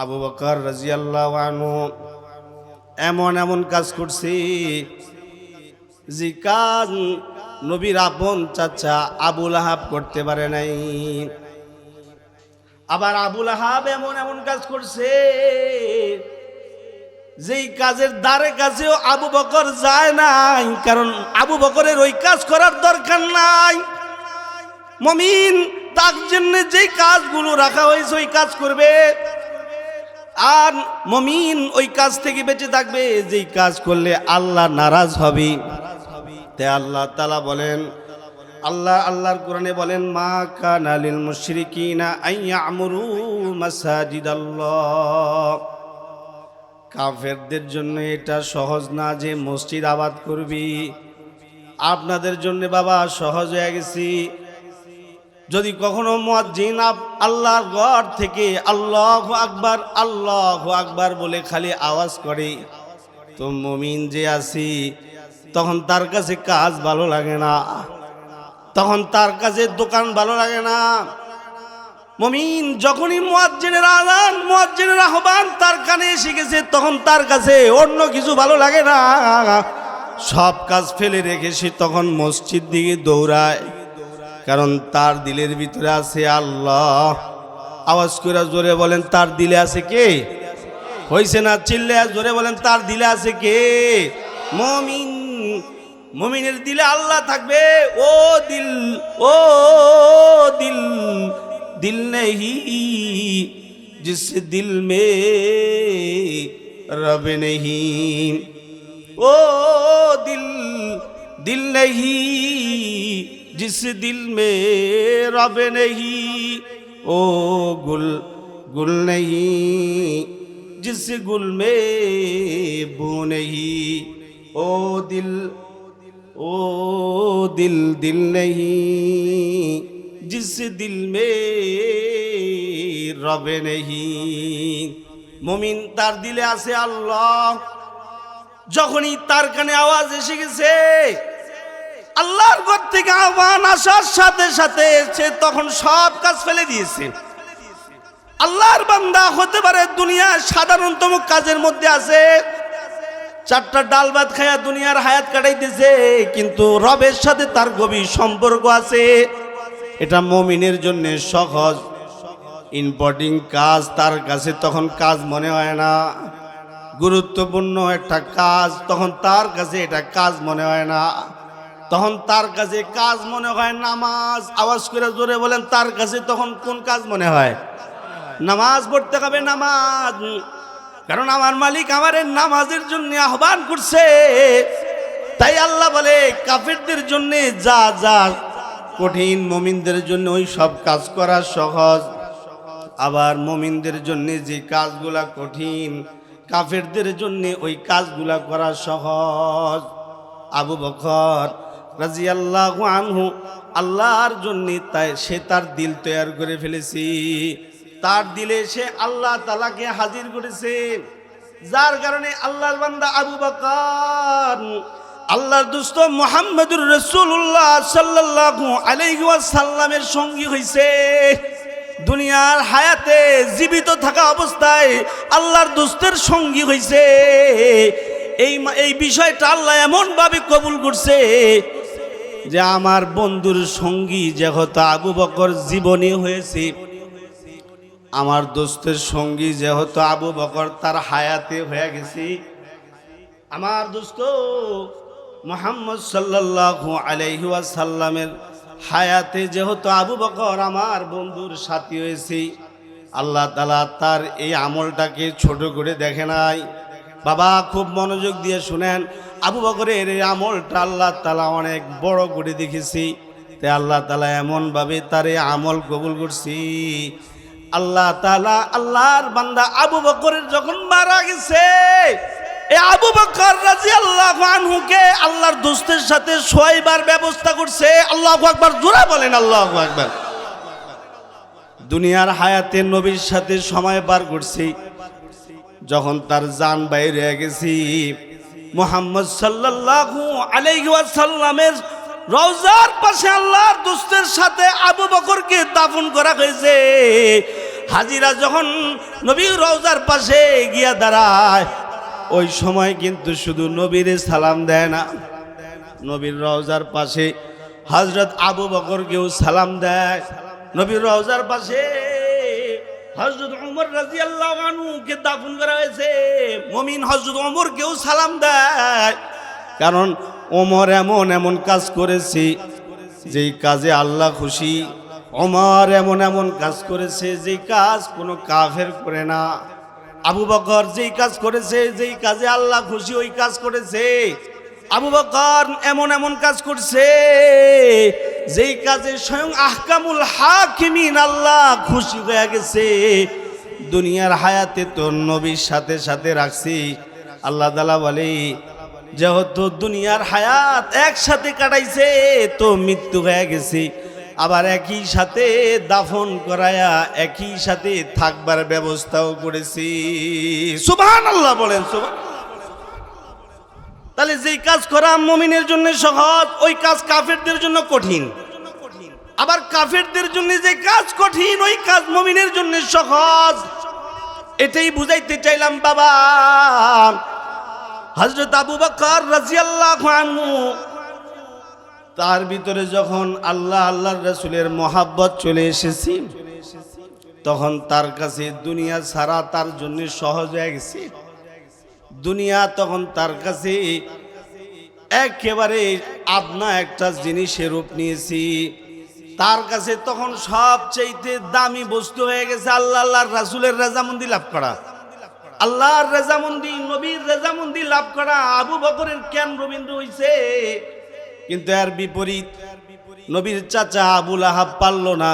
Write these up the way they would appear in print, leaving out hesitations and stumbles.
আবু বকর রাদিয়াল্লাহু আনহু এমন এমন কাজ করছে যে কাজ নবীর আপন চাচা আবু লাহাব করতে পারে নাই। আবার আবু লাহাব এমন এমন কাজ করছে যেই কাজের দ্বারে কাছেও আবু বকর যায় নাই, কারণ আবু বকরের ওই কাজ করার দরকার নাই। মুমিন তার জন্য যেই কাজগুলো রাখা হয়েছে ওই কাজ করবে, আর মুমিন ওই কাজ থেকে বেঁচে থাকবে যেই কাজ করলে আল্লাহ নারাজ হবে। তাই আল্লাহ তাআলা বলেন, আল্লাহর কোরআনে বলেন, মা কানা লিল মুশরিকিনা আইয়ামুরু মাসাজিদাল্লাহ। কাফেরদের জন্য এটা সহজ না যে মসজিদ আবাদ করবি। আপনাদের জন্য বাবা সহজ হয়ে গেছি। যদি কখনো মুয়াজ্জিন আল্লাহর ঘর থেকে আল্লাহু আকবার বলে খালি আওয়াজ করে, তো মুমিন যে আছি তখন তার কাছে কাজ ভালো লাগে না, তখন তার কাছে দোকান ভালো লাগে না। মুমিন যখনই মুয়াজ্জিনের আযান, মুয়াজ্জিনের আহ্বান তার কানে এসে গেছে, তখন তার কাছে অন্য কিছু ভালো লাগে না। সব কাজ ফেলে রেখে সে তখন মসজিদ দিকে দৌড়ায়, কারণ তার দিলের ভিতরে আছে আল্লাহ। আওয়াজ করে জোরে বলেন, তার দিলে আছে কে? হইছে না? চিল্লে জোরে বলেন, তার দিলে আছে কে? মুমিন। মুমিনের দিলে আল্লাহ থাকবে। ও দিল, ও দিল, दिल नहीं जिस दिल में रब नहीं, ओ दिल, दिल नहीं जिस दिल में रब नहीं, ओ गुल, गुल नहीं जिस गुल में बू नहीं, ओ दिल, ओ दिल, दिल नहीं जिस दिल में रब नहीं। মুমিন তার দিলে আছে আল্লাহ। যখনই তার কানে আওয়াজ এসে গেছে, আল্লাহর ঘর থেকে আহ্বান আসার সাথে সাথে সে তখন সব কাজ ফেলে দিয়েছে। আল্লাহর বান্দা হতে পারে দুনিয়ার সাধারণতম কাজের মধ্যে আছে, চারটা ডাল ভাত খায়া দুনিয়ার হায়াত কাটাইতেছে, কিন্তু রবের সাথে তার গভীর সম্পর্ক আছে। এটা মুমিনের জন্য সহজ ইম্পর্টেন্ট কাজ, তার কাছে তখন কাজ মনে হয় না। গুরুত্বপূর্ণ একটা কাজ, তখন তার কাছে এটা কাজ মনে হয় না। তখন তার কাছে কাজ মনে হয় নামাজ। আওয়াজ করে জোরে বলেন, তার কাছে তখন কোন কাজ মনে হয়? নামাজ পড়তে হবে, নামাজ। কারণ আমার মালিক আমার নামাজের জন্য আহ্বান করছে। তাই আল্লাহ বলে কাফেরদের জন্য যা যা কঠিন, মুমিনদের জন্য ওই সব কাজ করা সহজ। আবার মুমিনদের জন্য যে কাজগুলা কঠিন, কাফেরদের জন্য ওই কাজগুলা করা সহজ। আবু বকর রাদিয়াল্লাহু আনহু আল্লাহর জন্য তাই সে তার দিল তৈরি করে ফেলেছি। তার দিলে সে আল্লাহ তাআলাকে হাজির করেছে, যার কারণে আল্লাহর বান্দা আবু বকর আল্লাহর দোস্ত মুহাম্মদুর রাসূলুল্লাহ সাল্লাল্লাহু আলাইহি ওয়াসাল্লামের সঙ্গী হইছে। দুনিয়ার হায়াতে জীবিত থাকা অবস্থায় আল্লাহর দোস্তের সঙ্গী হইছে। এই বিষয়টা আল্লাহ এমন ভাবে কবুল করছে যে আমার বন্ধুর সঙ্গী যেহেতু আবু বকর জীবনে হয়েছে, আমার দোস্তের সঙ্গী যেহেতু আবু বকর তার হায়াতে হয়ে গেছে, আমার দোস্ত মুহাম্মদ সাল্লাল্লাহু আলাইহি ওয়াসাল্লামের হায়াতে যেহেতু আবু বকর আমার বন্ধুর সাথী হয়েছে, আল্লাহ তাআলা তার এই আমলটাকে ছোট করে দেখে নাই। বাবা খুব মনোযোগ দিয়ে শুনেন, আবু বকরের এই আমলটা আল্লাহ তাআলা অনেক বড় করে দেখেছি। তাই আল্লাহ তাআলা এমনভাবে তার এই আমল কবুল করছি। আল্লাহ তাআলা আল্লাহর বান্দা আবু বকরের যখন মারা গেছে, এই আবু বকর রাদিয়াল্লাহু আনহুকে আল্লাহর দোস্তের সাথে শোয়াইবার ব্যবস্থা করছে। আল্লাহু আকবার, জোরে বলেন আল্লাহু আকবার। দুনিয়ার হায়াতে নবীর সাথে সময় পার করছি, যখন তার জান বাইরে হয়ে গেছি, মুহাম্মদ সাল্লাল্লাহু আলাইহি ওয়াসাল্লামের রওজার পাশে আল্লাহর দোস্তের সাথে আবু বকরকে দাফন করা হয়েছে। হাজিরা যখন নবীর রওজার পাশে গিয়া দাঁড়ায়, ওই সময় কিন্তু শুধু নবীর সালাম দেয় না, নবীর রওজার পাশে হযরত আবু বকরকেও সালাম দেয়। নবীর রওজার পাশে হযরত ওমর রাদিয়াল্লাহু আনহু কে দাফন করা হয়েছে, মুমিন হযরত ওমরকেও সালাম দেয়। কারণ ওমর এমন এমন কাজ করেছে যেই কাজে আল্লাহ খুশি। ওমর এমন এমন কাজ করেছে যেই কাজ কোনো কাফের করে না। আবু বকর যেই কাজ করেছে, যেই কাজে আল্লাহ খুশি ওই কাজ করেছে। আবু বকর এমন এমন কাজ করছে যেই কাজে স্বয়ং আহকামুল হাকিমিন আল্লাহ খুশি হয়ে গেছে। দুনিয়ার হায়াতে তো নবীর সাথে সাথে রাখছি। আল্লাহ তাআলা বলে, যেহেতু দুনিয়ার হায়াত একসাথে কাটাইছে তো মৃত্যু হয়ে গেছে, আবার একই সাথে দাফন করায়া একই সাথে থাকবার ব্যবস্থাও করেছি। সুবহানাল্লাহ বলেন, সুবহান। তাহলে যেই কাজ করা মুমিনের জন্য সহজ, ওই কাজ কাফেরদের জন্য কঠিন। আবার কাফেরদের জন্য যে কাজ কঠিন, ওই কাজ মুমিনের জন্য সহজ। এটাই বুঝাইতে চাইলাম বাবা। হযরত আবু বকর রাদিয়াল্লাহু আনহু, তার ভিতরে যখন আল্লাহ আল্লাহর রাসূলের মহব্বত চলে এসেছে, তখন তার কাছে দুনিয়া ছাড়া তার জন্য সহজ হয়ে গেছে। দুনিয়া তখন তার কাছে একেবারে আপনা একটা জিনিসের রূপ নিয়েছি। তার কাছে তখন সবচেয়ে দামি বস্তু হয়ে গেছে আল্লাহ আল্লাহর রাসূলের রেজামন্দি লাভ করা, আল্লাহর রেজামন্দি, নবীর রেজামন্দি লাভ করা। আবু বকরের কেন রবীন্দ্র হইছে, কিন্তু এর বিপরীত নবীর চাচা আবু লাহাব পারল না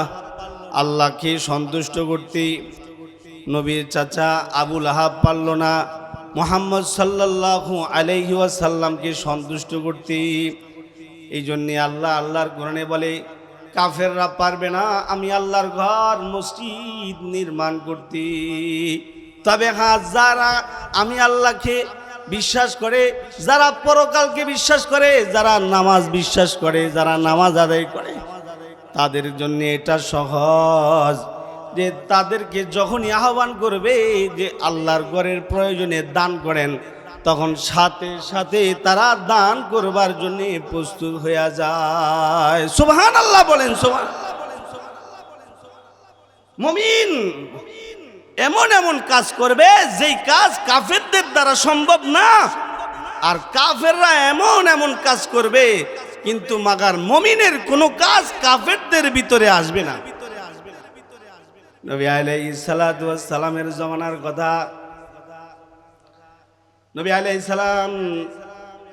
আল্লাহকে সন্তুষ্ট করতে। নবীর চাচা আবু লাহাব পারল না মুহাম্মদ সাল্লাল্লাহু আলাইহি ওয়াসাল্লামকে সন্তুষ্ট করতে। এই জন্যে আল্লাহ আল্লাহর কোরআনে বলে, কাফেররা পারবে না আমি আল্লাহর ঘর মসজিদ নির্মাণ করতে। তবে হ্যাঁ, যারা আমি আল্লাহকে বিশ্বাস করে, যারা পরকালকে বিশ্বাস করে, যারা নামাজ বিশ্বাস করে, যারা নামাজ আদায় করে, তাদের জন্য এটা সহজ যে তাদেরকে যখনই আহ্বান করবে যে আল্লাহর ঘরের প্রয়োজনে দান করেন, তখন সাথে সাথে তারা দান করবার জন্য প্রস্তুত হয়ে যায়। সুবহানাল্লাহ বলেন, সুবহান। মুমিন এমন এমন কাজ করবে যেই কাজ কাফেরদের দ্বারা সম্ভব না, আর কাফেররা এমন এমন কাজ করবে কিন্তু মাগার মুমিনের কোনো কাজ কাফেরদের ভিতরে আসবে না। নবী আলাইহিস সালাতু ওয়াস সালামের জামানার কথা, নবী আলাইহিস সালাম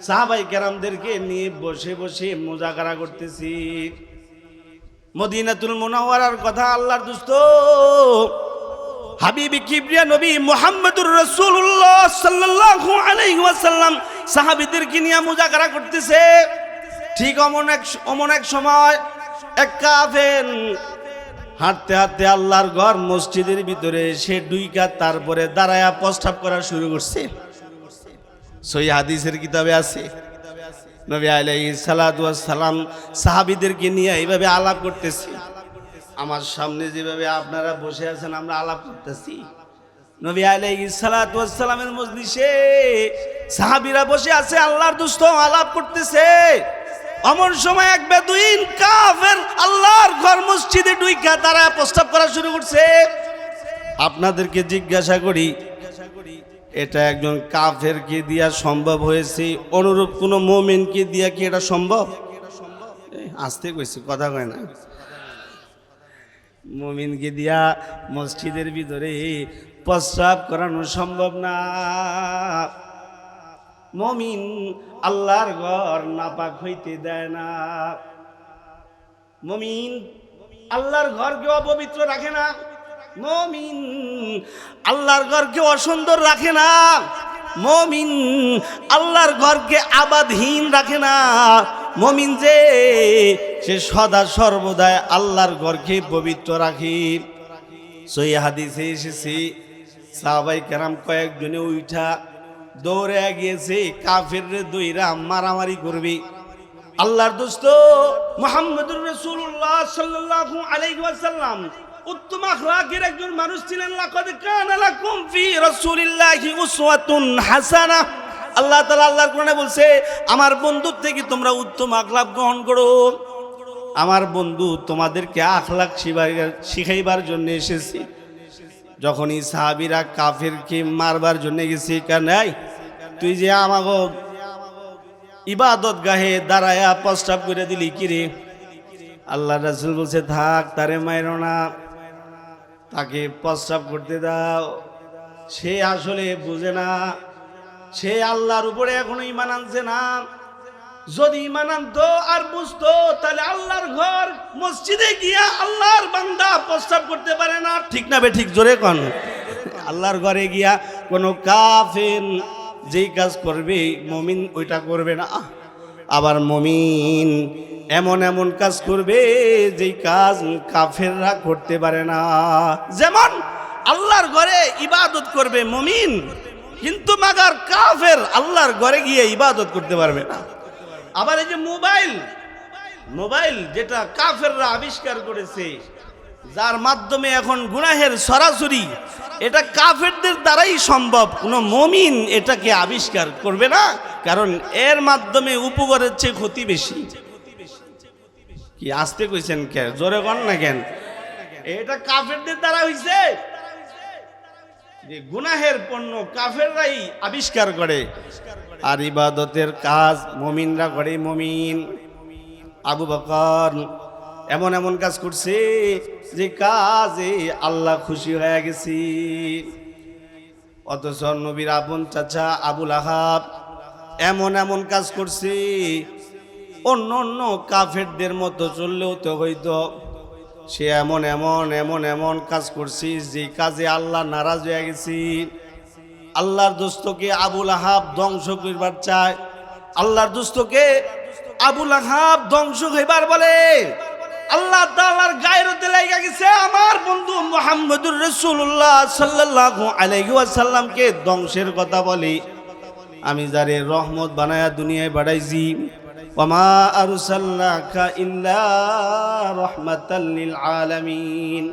সাহাবায়ে কেরামদেরকে নিয়ে বসে বসে মুযাকারা করতেছি। মদিনাতুল মুনাওয়ারার কথা, আল্লাহর দোস্ত হাবিবি কিবরিয়া নবী মুহাম্মদুর রাসূলুল্লাহ সাল্লাল্লাহু আলাইহি ওয়াসাল্লাম সাহাবীদেরকে নিয়ে মুযাকারা করতেছে। ঠিক অমন এক সময় এক কাফের হাঁটতে হাঁটতে আল্লাহর ঘর মসজিদের ভিতরে সে ডুইকা তারপরে দাঁড়ায়া প্রস্তাব করা শুরু করছে। সহিহ হাদিসের কিতাবে আছে, নবী আলাইহিস সালাতু ওয়াস সালাম সাহাবীদেরকে নিয়ে এইভাবে আলাপ করতেছে। আমার সামনে যেভাবে আপনারা বসে আছেন আমরা আলাপ করতেছি, নবী আলাইহিস সালাতু ওয়াস সালামের মজলিসে সাহাবীরা বসে আছে, আল্লাহর দোস্ত আলাপ করতেছে। এমন সময় এক বেদুইন কাফের আল্লাহর ঘর মসজিদে ডুইকা দাঁড়ায় প্রস্তাব করা শুরু করছে। আপনাদেরকে জিজ্ঞাসা করি, এটা একজন কাফেরকে দিয়া সম্ভব হয়েছে, অনুরূপ কোন মুমিনকে দিয়া কি এটা সম্ভব? আসতে কইছি, কথা কয় না। মুমিনকে দিয়া মসজিদের ভিতরে প্রস্রাব করানো সম্ভব না। মুমিন আল্লাহর ঘর নাপাক হইতে দেয় না। মুমিন আল্লাহর ঘরকে অপবিত্র রাখে না। মুমিন আল্লাহর ঘরকে অসুন্দর রাখে না। মুমিন আল্লাহর ঘরকে আবাদহীন রাখে না। মুমিন যে সে সদা সর্বদাই আল্লাহর ঘরকে পবিত্র রাখে। সহিহ হাদিসে এসেছে, সাহাবায়ে কেরাম কয়েকজনে উঠা দৌড়ে গিয়েছে কাফেররে দইরা মারামারি করবে। আল্লাহর দোস্ত মুহাম্মদুর রাসূলুল্লাহ সাল্লাল্লাহু আলাইহি ওয়াসাল্লাম উত্তম আখলাকের একজন মানুষ ছিলেন। লাকাদ কানা লাকুম ফি রাসূলিল্লাহি উসওয়াতুন হাসানাহ। আল্লাহ তাআলা আল্লাহর কোরআনে বলছে, আমার বন্ধুর থেকে তোমরা উত্তম আখলাক গ্রহণ করো। আমার বন্ধু তোমাদেরকে আখলাক শিখাইবার জন্য এসেছি। যখনই সাহাবীরা কাফেরকে মারবার জন্য গেছে, কানাই তুই যে আমাগো ইবাদত গাহে দাঁড়ায়া প্রস্তাব করে দিলি কিরে? আল্লাহ রাসূল বলছে, থাক, তারে মাইরো না, তাকে প্রস্তাব করতে দাও। সে আসলে বুঝে না, সে আল্লাহর উপরে এখনো ঈমান আনছে না। যদি ঈমান আনতো আর বুঝতো, তাহলে আল্লাহর ঘর মসজিদে গিয়া আল্লাহর বান্দা প্রস্তাব করতে পারে না। ঠিক না বে ঠিক? জোরে কোন। আল্লাহর ঘরে গিয়া কোনো কাফের যেই কাজ করবে মুমিন ওইটা করবে না। আবার মুমিন এমন এমন কাজ করবে যেই কাজ কাফেররা করতে পারে না। যেমন আল্লাহর ঘরে ইবাদত করবে মুমিন, কিন্তু মাগার কাফের আল্লাহর ঘরে গিয়ে ইবাদত করতে পারবে না। আবার এই যে মোবাইল যেটা কাফেররা আবিষ্কার করেছে, যার মাধ্যমে এখন গুনাহের সরাসরি, এটা কাফেরদের দ্বারাই সম্ভব। কোনো মুমিন এটাকে আবিষ্কার করবে না, কারণ এর মাধ্যমে উপকারের চেয়ে ক্ষতি বেশি। কি আসতে কইছেন কে? জোরে কন না কেন? এটা কাফেরদের দ্বারা হইছে। যে গুনাহের পণ্য কাফেররাই আবিষ্কার করে, আর ইবাদতের কাজ মুমিনরা করে। মুমিন আবু বকর এমন এমন কাজ করছে যে কাজে আল্লাহ খুশি হয়ে গেছে। অথচ নবীর আপন চাচা আবুল আহাব এমন এমন কাজ করছে, অন্য অন্য কাফেরদের মতো চললেও তো হইতো। সে এমন এমন এমন এমন কাজ করছে যে কাজে আল্লাহ নারাজ হয়ে গেছে। আল্লাহর দোস্তকে আবুল আহাব ধ্বংস করবার চায়। আল্লাহর দোস্তকে আবুল আহাব ধ্বংস হইবার বলে আল্লাহ তাআলার গায়রতে লাগা গেছে। আমার বন্ধু মুহাম্মদুর রাসূলুল্লাহ সাল্লাল্লাহু আলাইহি ওয়াসাল্লামকে ধ্বংসের কথা বলে। আমি যারে রহমত বানায়া দুনিয়ায় পাঠাইছি, ওয়ামা আরসালনাকা ইল্লা রাহমাতাল লিল আলামিন,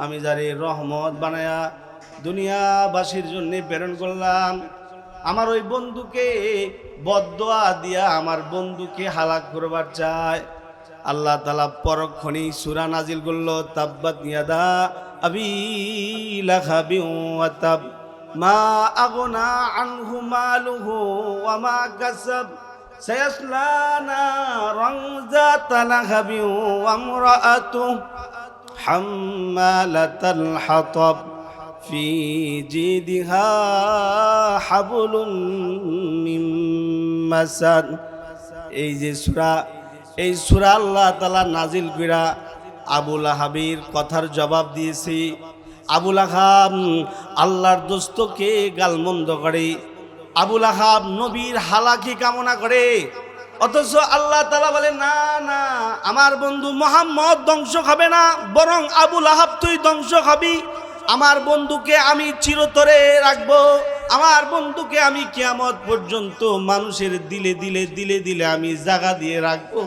আমি যারে রহমত বানায়া দুনিয়াবাসীর জন্য প্রেরণ করলাম, আমার ওই বন্ধুকে বদদোয়া দিয়া আমার বন্ধুকে হালাক করবার চায়। আল্লাহ তাআলা পরক্ষণেই সূরা নাজিল করলো, তাব্বাত ইয়াদা আবি লাহাবি ওয়া তাব মা আগনা আনহু মালুহু ওয়া মা কাসাব সায়াসলা নারান যাতা লাহাবি ওয়া ইমরাআতুহু হাম্মালাতাল হাতাব ফি জিদিহা হাবলুম মিন মাসাদ। এই যে সূরা, এই সূরা আল্লাহ তাআলা নাজিল কইরা আবুল আহাবের কথার জবাব দিয়েছে। আবুল আহাব আল্লাহর দোস্তকে গালমন্দ করে, আবুল আহাব নবীর হালাকি কামনা করে। অথচ আল্লাহ তাআলা বলে, না না, আমার বন্ধু মুহাম্মদ ধ্বংস হবে না, বরং আবুল আহাব তুই ধ্বংস হবি। আমার বন্ধুকে আমি চিরতরে রাখবো, আমার বন্ধুকে আমি কিয়ামত পর্যন্ত মানুষের দিলে দিলে দিলে দিলে আমি জায়গা দিয়ে রাখবো।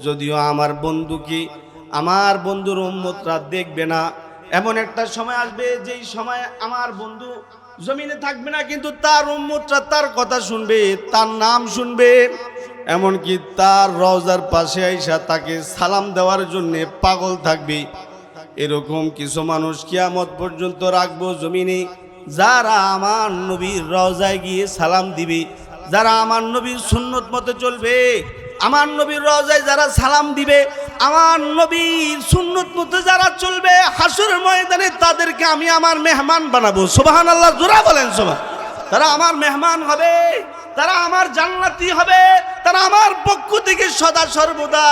যদিও আমার বন্ধুকে আমার বন্ধুর উম্মতরা দেখবে না, এমন একটা সময় আসবে যেই সময় আমার বন্ধু জমিনে থাকবে না, কিন্তু তার উম্মতরা তার কথা শুনবে, তার নাম শুনবে, এমনকি তার রওজার পাশে আইসা তাকে সালাম দেওয়ার জন্য পাগল থাকবে। এরকম কিছু মানুষ কিয়ামত পর্যন্ত রাখবো জমিনে, যারা আমার নবীর রওজায় গিয়ে সালাম দিবে, যারা আমার নবীর সুন্নত মতে চলবে, আমার নবীর রওজায় যারা সালাম দিবে, আমার নবীর সুন্নত মতে যারা চলবে, হাসরের ময়দানে তাদেরকে আমি আমার মেহমান বানাবো। সুবহানাল্লাহ, জোরে বলেন সুবহান। তারা আমার মেহমান হবে, তারা আমার জান্নাতি হবে, তারা আমার পক্ষ থেকে সদা সর্বদা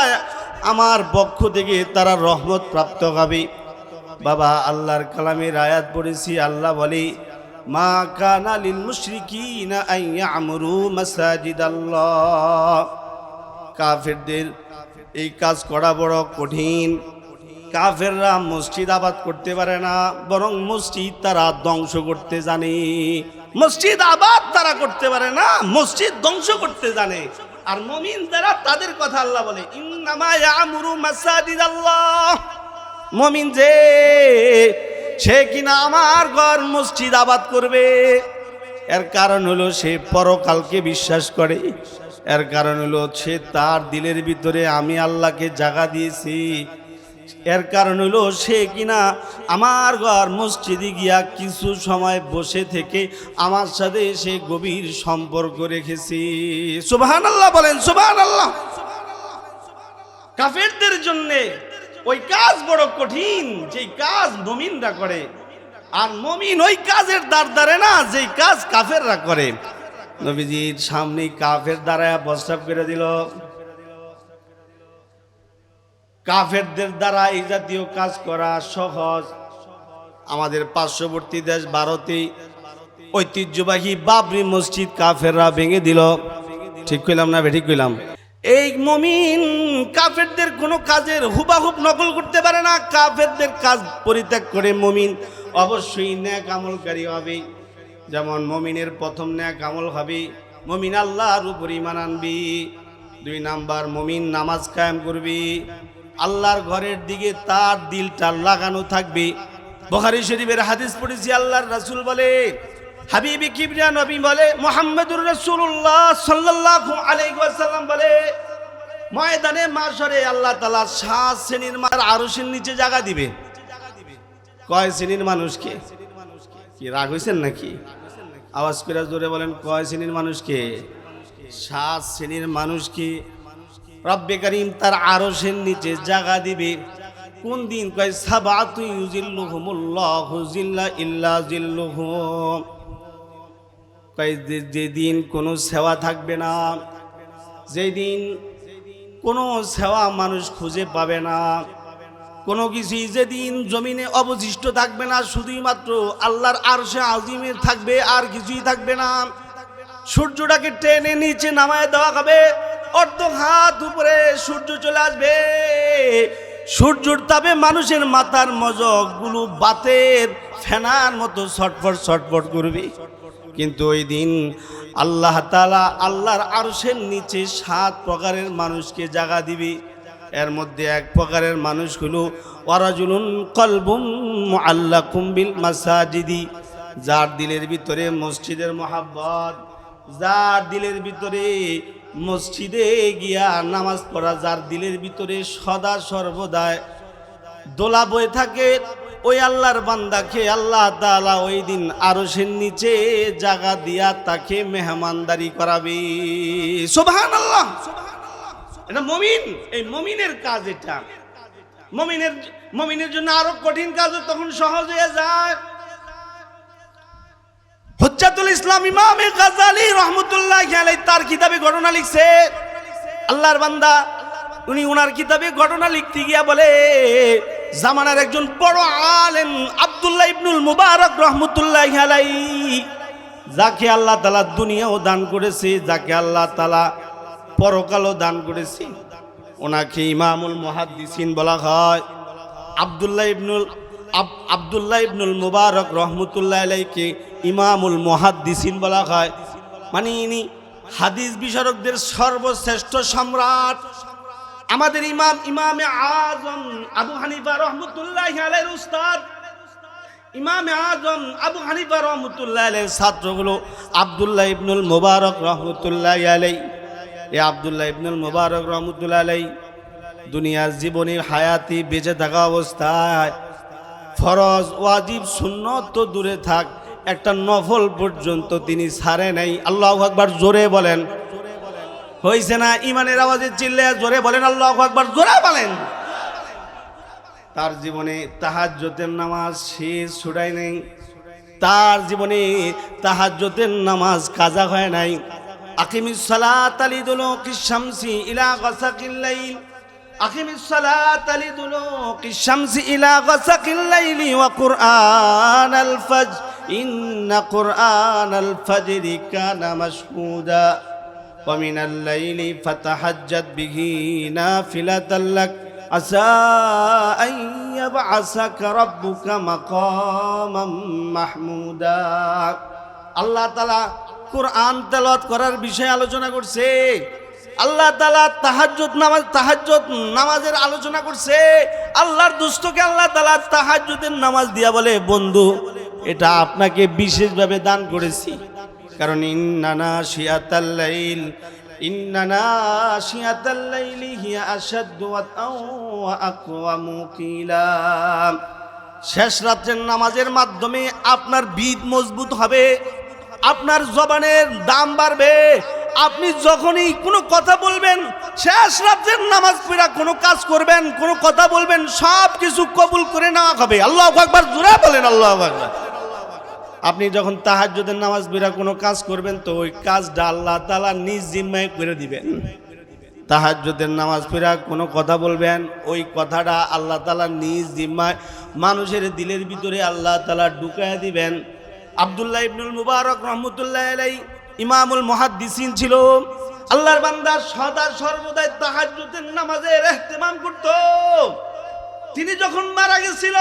আমার পক্ষ থেকে তারা রহমত প্রাপ্ত হবে। বাবা, আল্লাহর কালামের আয়াত পড়েছি, আল্লাহ বলে, মা কানা লিল মুশরিকিনা আন ইয়ামুরু মাসাজিদাল্লাহ। কাফেরদের এই কাজ করা বড় কঠিন। কাফেররা মসজিদ আবাদ করতে পারে না, বরং মসজিদ তারা ধ্বংস করতে জানে। মসজিদ আবাদ তারা করতে পারে না, মসজিদ ধ্বংস করতে জানে। আর মুমিন যারা, তাদের কথা আল্লাহ বলে, ইন্নামা ইয়ামুরু মাসাজিদাল্লাহ। মুমিন যে সে কিনা আমার ঘর মসজিদ আবাদ করবে, এর কারণ হলো সে পরকালকে বিশ্বাস করে। এর কারণ হলো সে তার দিলের ভিতরে আমি আল্লাহকে জায়গা দিয়েছি। এর কারণ হলো সে কিনা আমার ঘর মসজিদে গিয়া কিছু সময় বসে থেকে আমার সাথে সে গভীর সম্পর্ক রেখেছি। সুবহানাল্লাহ বলেন, সুবহানাল্লাহ। কাফেরদের জন্য ওই কাজ বড় কঠিন যেই কাজ মুমিনরা করে, আর মুমিন ওই কাজের দ্বার ধরে না যেই কাজ কাফেররা করে। নবীজির সামনে কাফের দাঁড়ায় প্রস্তাব করে দিল। কাফেরদের দ্বারা এই জাতীয় কাজ করা সহজ। আমাদের পার্শ্ববর্তী দেশ ভারতে ঐতিহ্যবাহী বাবরি মসজিদ কাফেররা ভেঙে দিল। ঠিক কইলাম না ঠিক কইলাম? এই মুমিন কাফেরদের কোনো কাজের হুবাহুব নকল করতে পারে না। কাফেরদের কাজ পরিত্যাগ করে মুমিন অবশ্যই নেক আমলকারী হবে। যেমন মুমিনের প্রথম নেক আমল হবে মুমিন আল্লাহর উপর ঈমান আনবি। 2 নাম্বার মুমিন নামাজ কায়েম করবি, আল্লাহর ঘরের দিকে তার দিলটা লাগানো থাকবে। বুখারী শরীফের হাদিস পড়েছি, আল্লাহর রাসূল বলে, হাবিবি কিবরিয়া নবী বলে, মুহাম্মদুর রাসূলুল্লাহ সাল্লাল্লাহু আলাইহি ওয়াসাল্লাম বলে, ময়দানে মাশরে আল্লাহ তাআলা 7 শ্রেণীর মানুষ আরশের নিচে জায়গা দিবে। কয় শ্রেণীর মানুষকে? কি রাগ হইছেন নাকি? আওয়াজ করে জোরে বলেন, কয় শ্রেণীর মানুষকে? 7 শ্রেণীর মানুষকে রব্বে কারীম তার আরশের নিচে জায়গা দিবে। কোন দিন? কয় সাবাতু ইউজিল্লুহুমুল্লাহু জিল্লা ইল্লা জিল্লুহুম। কয় যেদিন কোনো সেবা থাকবে না, যেদিন কোনো সেবা মানুষ খুঁজে পাবে না, কোনো কিছুই যেদিন জমিনে অবশিষ্ট থাকবে না, শুধুই মাত্র আল্লাহর আরশে আজিমে থাকবে, আর কিছুই থাকবে না। সূর্যটাকে টেনে নিচে নামায় দেওয়া হবে, অর্ধ হাত উপরে সূর্য চলে আসবে। সূর্যের তাপে মানুষের মাথার মজকগুলো বাতের ফেনার মতো ছটফট ছটফট করবে। কিন্তু ওই দিন আল্লাহ তাআলা আল্লাহর আরশের নিচে 7 প্রকারের মানুষকে জায়গা দিবে। এর মধ্যে এক প্রকারের মানুষ হলো ওয়ারাজুলুন কলবুম মুআল্লাকুম বিল মাসাজিদি, যার দিলের ভিতরে মসজিদের মহব্বত, যার দিলের ভিতরে মসজিদে গিয়া নামাজ পড়া, যার দিলের ভিতরে সদা সর্বদা দোলা বয়ে থাকে, ওই আল্লাহর বান্দাকে আল্লাহ তাআলা ওই দিন আরশের নিচে জায়গা দিয়া তাকে মেহমানদারি করাবে। সুবহানাল্লাহ। এটা মুমিন, এই মুমিনের কাজ। এটা মুমিনের জন্য আরো কঠিন কাজ তখন সহজ হয়ে যায়। হুজ্জাতুল ইসলাম ইমাম গাজ্জালী রাহমাতুল্লাহি আলাইহি তার কিতাবে ঘটনা লিখছে। আল্লাহর বান্দা উনি ওনার কিতাবে ঘটনা লিখতে গিয়া বলে, জামানার একজন বড় আলেম আব্দুল্লাহ ইবনুল মুবারক রাহমাতুল্লাহি আলাইহি, যাকে আল্লাহ তাআলা দুনিয়াও দান করেছে, যাকে আল্লাহ তাআলা পরকালও দান করেছে, ওনাকে ইমামুল মুহাদ্দিসিন বলা হয়। আব্দুল্লাহ ইবনুল মুবারক রাহমাতুল্লাহি আলাইহিকে ইমামুল মুহাদ্দিসিন বলা হয়। মানে ইনি হাদিস বিশারকদের সর্বশ্রেষ্ঠ সম্রাট। আমাদের ইমামে আজম আবু হানিফা রাহমাতুল্লাহি আলাইহির উস্তাদ, ইমামে আজম আবু হানিফা রাহমাতুল্লাহি আলাইহির ছাত্র হলো আব্দুল্লাহ ইবনুল মুবারক রাহমাতুল্লাহি আলাইহি। এই আব্দুল্লাহ ইবনুল মুবারক রাহমাতুল্লাহি আলাইহি দুনিয়ার জীবনের হায়াতি বেঁচে থাকা অবস্থায় ফরজ ওয়াজিব সুন্নত তো দূরে থাক, একটা নফল পর্যন্ত তিনি ছাড়ে নাই। আল্লাহু আকবার জোরে বলেন। হইছে না? ইমানের আওয়াজে চিল্লে জোরে বলেন আল্লাহু আকবার, জোরে বলেন। তার জীবনে তাহাজ্জুদের নামাজ শেষ ছুটাই নাই, তার জীবনে তাহাজ্জুদের নামাজ কাজা হয় নাই। আকিমিস সালাতা লিদুলুকিশ শামসি ইলা গাসাকিল লাইল, আকিমিস সালাতা লিদুলুকিশ শামসি ইলা গাসাকিল লাইলি ওয়া কুরআনাল ফাজর ইন্না কুরআনাল ফাজরি কানা মাশহুদা ওয়া মিনাল লাইলি ফাতাহাজ্জাদ বিহি নাফিলাতাল লাক আসা আন ইয়াবআসাকা রাব্বুকা মাকামান মাহমুদা। আল্লাহ তাআলা কোরআন তেলাওয়াত করার বিষয়ে আলোচনা করছে। আল্লাহ তাআলা তাহাজ্জুদ নামাজের আলোচনা করছে। আল্লাহর দুষ্টকে আল্লাহ তাআলা তাহাজ্জুদের নামাজ দিয়া বলে, বন্ধু এটা আপনাকে বিশেষভাবে দান করেছি, কারণ ইন্না নাশিয়াতাল লাইলি হিয়া আশাদ্দু ওয়াতআন ওয়া আকওয়ামু কিলা। শেষ রাতের নামাজের মাধ্যমে আপনার ভিত মজবুত হবে, আপনার জবানের দাম বাড়বে। আপনি যখনই কোনো কথা বলবেন, শেষ রাতের নামাজ পড়া কোনো কাজ করবেন, কোনো কথা বলবেন, সব কিছু কবুল করে নেওয়া হবে। আল্লাহু আকবার, জোরে বলেন আল্লাহু আকবার। আপনি যখন তাহাজ্জুদের নামাজ পড়া কোনো কাজ করবেন, তো ওই কাজটা আল্লাহ তাআলা নিজ জিম্মায় করে দিবেন। তাহাজ্জুদের নামাজ পড়া কোনো কথা বলবেন, ওই কথাটা আল্লাহ তাআলা নিজ জিম্মায় মানুষের দিলের ভিতরে আল্লাহ তাআলা ঢুকায়া দিবেন। আব্দুল্লাহ ইবনুল মুবারক রহমতুল্লাহ আলাইহি ইমামুল মুহাদ্দিসিন ছিল। আল্লাহর বান্দা সদা সর্বদাই তাহাজ্জুদের নামাজের ইহতিমাম করত। তিনি যখন মারা গেছিল,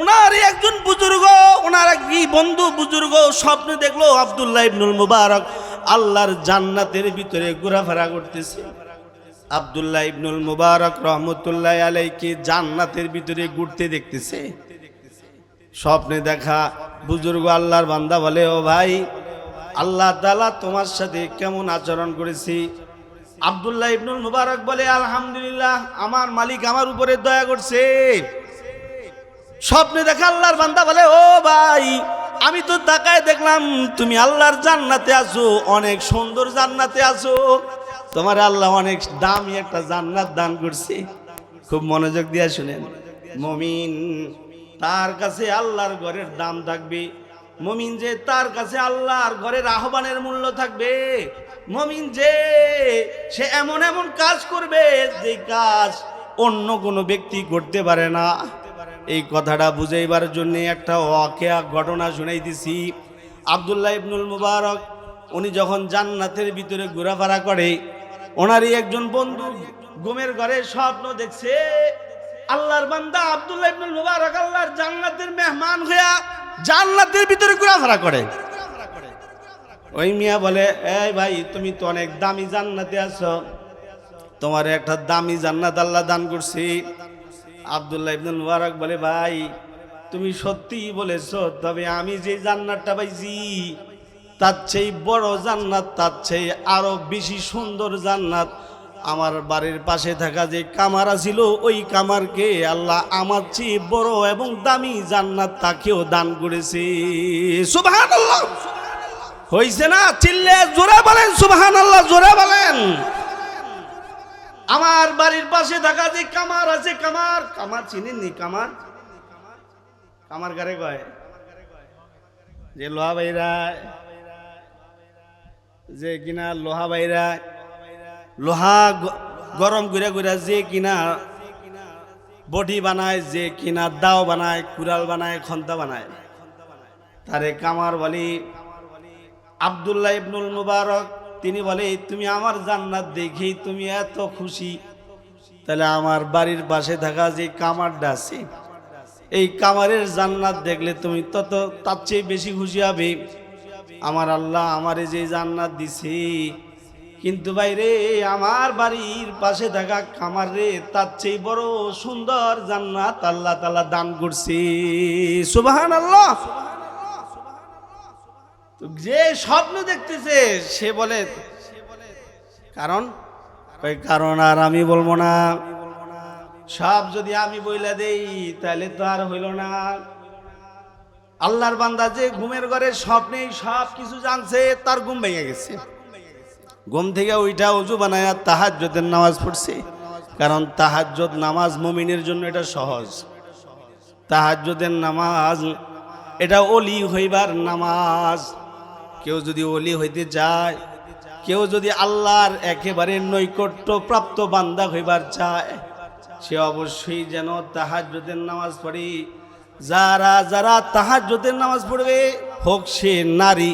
ওনার একজন বুজুর্গ, ওনার এক বন্ধু বুজুর্গ স্বপ্নে দেখলো আব্দুল্লাহ ইবনুল মুবারক আল্লাহর জান্নাতের ভিতরে ঘোরাফেরা করতেছে। আব্দুল্লাহ ইবনুল মুবারক রহমতুল্লাহ আলাইহিকে জান্নাতের ভিতরে ঘুরতে দেখতেছে। স্বপ্নে দেখা বুজুর্গ আল্লাহর বান্দা বলে, ও ভাই, আল্লাহ তাআলা তোমার সাথে কেমন আচরণ করেছি? আব্দুল্লাহ ইবনুল মুবারক বলে, আলহামদুলিল্লাহ, আমার মালিক আমার উপরে দয়া করছে। স্বপ্নে দেখা আল্লাহর বান্দা বলে, ও ভাই, আমি তো তাকায় দেখলাম তুমি আল্লাহর জান্নাতে আছো, অনেক সুন্দর জান্নাতে আছো, তোমার আল্লাহ অনেক দামি একটা জান্নাত দান করছে। খুব মনোযোগ দিয়ে শুনেন, মুমিন তার কাছে আল্লাহর ঘরের দাম থাকবে, মুমিন যে তার কাছে আল্লাহর ঘরের আহ্বানের মূল্য থাকবে, মুমিন যে সে এমন এমন কাজ করবে যে কাজ অন্য কোনো ব্যক্তি করতে পারে না। এই কথাটা বুঝাইবার জন্য একটা ওয়াকিয়া ঘটনা শুনাইতেছি। আব্দুল্লাহ ইবনুল মুবারক উনি যখন জান্নাতের ভিতরে ঘোরাফেরা করে, ওনারই একজন বন্ধু ঘুমের ঘরে স্বপ্ন দেখছে আল্লাহর বান্দা আব্দুল্লাহ ইবনুল মুবারক আল্লাহর জান্নাতের মেহমান হইয়া জান্নাতের ভিতরে ঘোরাফেরা করে। ওই মিয়া বলে, এই ভাই, তুমি তো অনেক দামি জান্নাতে আছো, তোমার একটা দামি জান্নাত আল্লাহ দান করছি। আব্দুল্লাহ ইবনুল মুবারক বলে, ভাই তুমি সত্যিই বলেছো, তবে আমি যে জান্নাতটা পাইছি তার চেয়ে বড় জান্নাত, তার চেয়ে আরো বেশি সুন্দর জান্নাত আমার বাড়ির পাশে থাকা যে কামার ছিল, ওই কামারকে আল্লাহ আমার চেয়ে বড় এবং দামি জান্নাত তাকেও দান করেছে। সুবহানাল্লাহ, হইছে না? চিল্লে জোরে বলেন সুবহানাল্লাহ, জোরে বলেন। আমার বাড়ির পাশে থাকা যে কামার আছে, কামার চিনেননি? কামার গারে কয় যে লোহা বাইরা, যে কিনা লোহা বাইরা, লোহা গরম করে করে যে কিনা বডি বানায়, যে কিনা দাও বানায়, কুড়াল বানায়, খন্তা বানায়, তারে কামার বলি। আব্দুল্লাহ ইবনুল মুবারক তিনি বলে, তুমি আমার জান্নাত দেখি তুমি এত খুশি, তাহলে আমার বাড়ির পাশে থাকা যে কামারটা আছে, এই কামারের জান্নাত দেখলে তুমি তত তার চেয়ে বেশি খুশি হবে। আমার আল্লাহ আমারে যে জান্নাত দিছে, কিন্তু বাইরে আমার বাড়ির পাশে থাকা কামার রে তার চেয়ে বড় সুন্দর জান্নাত আল্লাহ তাআলা দান করছে। সুবহানাল্লাহ। যে স্বপ্ন দেখতেছে সে বলে, কারণ আর আমি বলবো না, সব যদি আমি বইলা দেই তাহলে তো আর হইল না। আল্লাহর বান্দা যে ঘুমের ঘরে স্বপ্নে সব কিছু জানছে, তার ঘুম ভেঙে গেছে। ঘুম থেকে ওইটা ওযু বানায়া তাহাজ্জুদের নামাজ পড়ছে, কারণ তাহাজ্জুদ নামাজ মুমিনের জন্য এটা সহজ। তাহাজ্জুদের নামাজ এটা ওলি হইবার নামাজ। কেউ যদি ওলি হইতে চায়, কেউ যদি আল্লাহর একেবারে নৈকট্য প্রাপ্ত বান্দা হইবার চায়, সে অবশ্যই যেন তাহাজ্জুদের নামাজ পড়ে। যারা যারা তাহাজ্জুদের নামাজ পড়বে, হোক সে নারী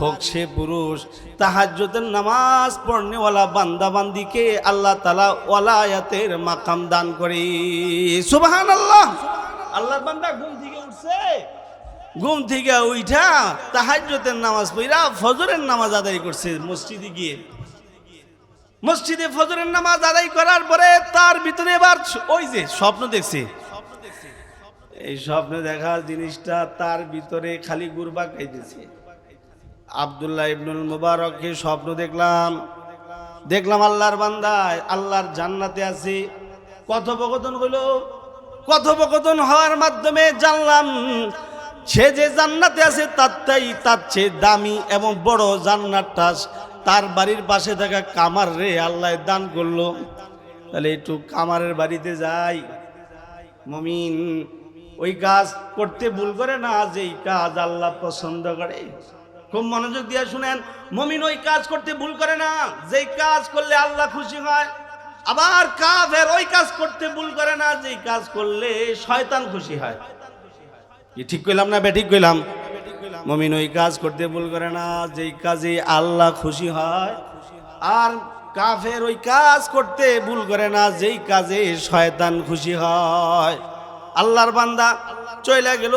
হোক সে পুরুষ, তাহাজ্জুদের নামাজ পড়নেওয়ালা বান্দা বান্দিকে আল্লাহ তাআলা ওয়ালায়াতের মাকাম দান করে। সুবহানাল্লাহ। আল্লাহর বান্দা ঘুম থেকে উঠছে, ঘুম থেকে উঠা তাহাজ্জুদের নামাজ পড়া ফজরের নামাজ আদায় করছে মসজিদে গিয়ে। মসজিদে ফজরের নামাজ আদায় করার পরে তার ভিতরে এবার ওই যে স্বপ্ন দেখছে, এই স্বপ্ন দেখার জিনিসটা তার ভিতরে খালি গুরবা খাইতেছে। আব্দুল্লাহ ইবনুল মুবারককে স্বপ্ন দেখলাম আল্লাহর বান্দায় আল্লাহর জান্নাতে আছে। কথোপকথন হলো, কথোপকথন হওয়ার মাধ্যমে জানলাম সে যে জান্নাতে আছে তার চেয়ে দামি এবং বড় জান্নাতটা তার বাড়ির পাশে থাকা কামার রে আল্লাহ দান করলো। তাহলে একটু কামারের বাড়িতে যাই। মুমিন ওই কাজ করতে ভুল করে না, যেই কাজ আল্লাহ পছন্দ করে। খুব মনোযোগ দিয়ে শুনেন, মুমিন ওই কাজ করতে ভুল করে না যেই কাজ করলে আল্লাহ খুশি হয়। আবার কাফের ওই কাজ করতে ভুল করে না যেই কাজ করলে শয়তান খুশি হয়। কি ঠিক কইলাম না বেঠিক কইলাম? মুমিন ওই কাজ করতে ভুল করে না যেই কাজে আল্লাহ খুশি হয়, আর কাফের ওই কাজ করতে ভুল করে না যেই কাজে শয়তান খুশি হয়। আল্লাহর বান্দা চলে গেল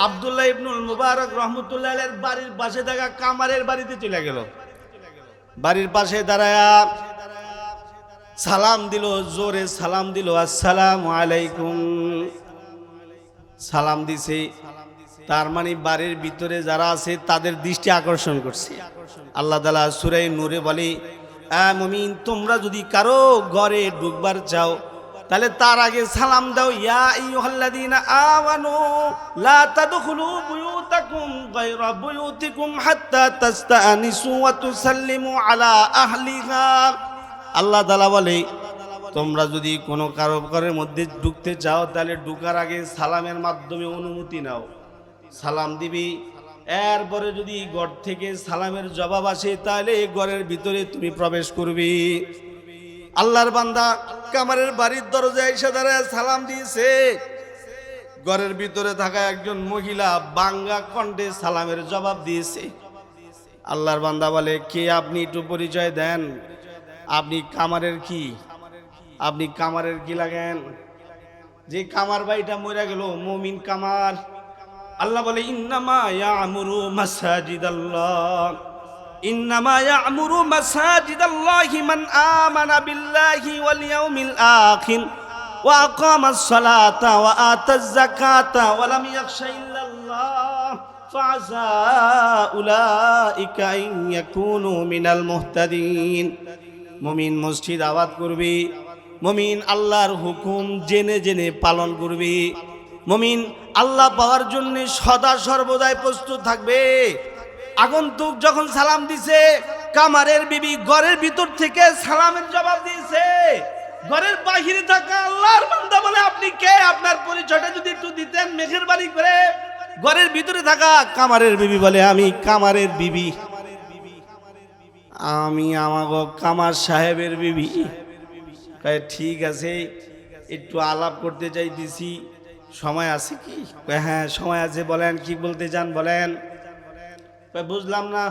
আব্দুল্লাহ ইবনুল মুবারক রহমতুল্লাহ আলাইহির বাড়ির পাশে থাকা কামারের বাড়িতে চলে গেল। বাড়ির পাশে দাঁড়ায়া সালাম দিল, জোরে সালাম দিল, আসসালামু আলাইকুম। সালাম দিছে, তার মানে বাড়ির ভিতরে যারা আছে তাদের দৃষ্টি আকর্ষণ করছে। আল্লাহ তাআলা সূরা নূরে বলে, মুমিন তোমরা যদি কারো ঘরে ঢুকবার চাও তাহলে তার আগে সালাম দাও, ইয়া আইয়ুহাল্লাযীনা আমানু লা তাদখুলু বুয়ুতাকুম গায়রা বুয়ুতিকুম হাত্তা তাস্তানিসু ওয়া তুসাল্লিমু আলা আহলিহা। আল্লাহ তাআলা বলে, তোমরা যদি কোনো কারো ঘরের মধ্যে ঢুকতে চাও তাহলে ঢুকার আগে সালামের মাধ্যমে অনুমতি নাও, সালাম দিবি। এরপরে যদি ঘর থেকে সালামের জবাব আসে তাহলে ঘরের ভিতরে তুমি প্রবেশ করবি। আল্লাহর বান্দা কামারের বাড়ির দরজায় এসে দাঁড়ায় সালাম দিয়েছে। ঘরের ভিতরে থাকা একজন মহিলা বাংলা কণ্ঠে সালামের জবাব দিয়েছে। আল্লাহর বান্দা বলে, কে আপনি? একটু পরিচয় দেন। আপনি কামারের কি? আপনি কামারের কি লাগেন? যে কামার বাড়িটা মরে গেল মুমিন কামার। আল্লাহ বলে, ইন্নামা ইয়ামুরু মাসাজিদাল্লাহ, ইন্নামা ইয়ামুরু মাসাজিদাল্লাহি মান আমানা বিল্লাহি ওয়াল ইয়াউমিল আখির ওয়া আকামাস সালাতা ওয়া আতাজ যাকাতা ওয়া লাম ইয়াখশা ইল্লাল্লাহ ফাআসা উলাইকা আন ইয়াকুনু মিনাল মুহতাদিন। মুমিন মসজিদ আবাদ করবে, মুমিন আল্লাহর হুকুম জেনে জেনে পালন করবে, মুমিন আল্লাহ পাওয়ার জন্য সদা সর্বদাই প্রস্তুত থাকবে। আগন্তুক যখন সালাম দিছে, কামারের বিবি ঘরের ভিতর থেকে সালামের জবাব দিয়েছে। ঘরের বাহিরে থাকা আল্লাহর বান্দা বলে, আপনি কে? আপনার পরিচয়টা যদি একটু দিতেন মেহেরবানি করে। ঘরের ভিতরে থাকা কামারের বিবি বলে, আমি কামারের বিবি, আমি আমাগো কামার সাহেবের বিবি। ঠিক আছে, একটু আলাপ করতে চাইতেছি, সময় আছে কি? হ্যাঁ সময় আছে, বলেন কি বলতে চান বলেন। বুঝলাম না।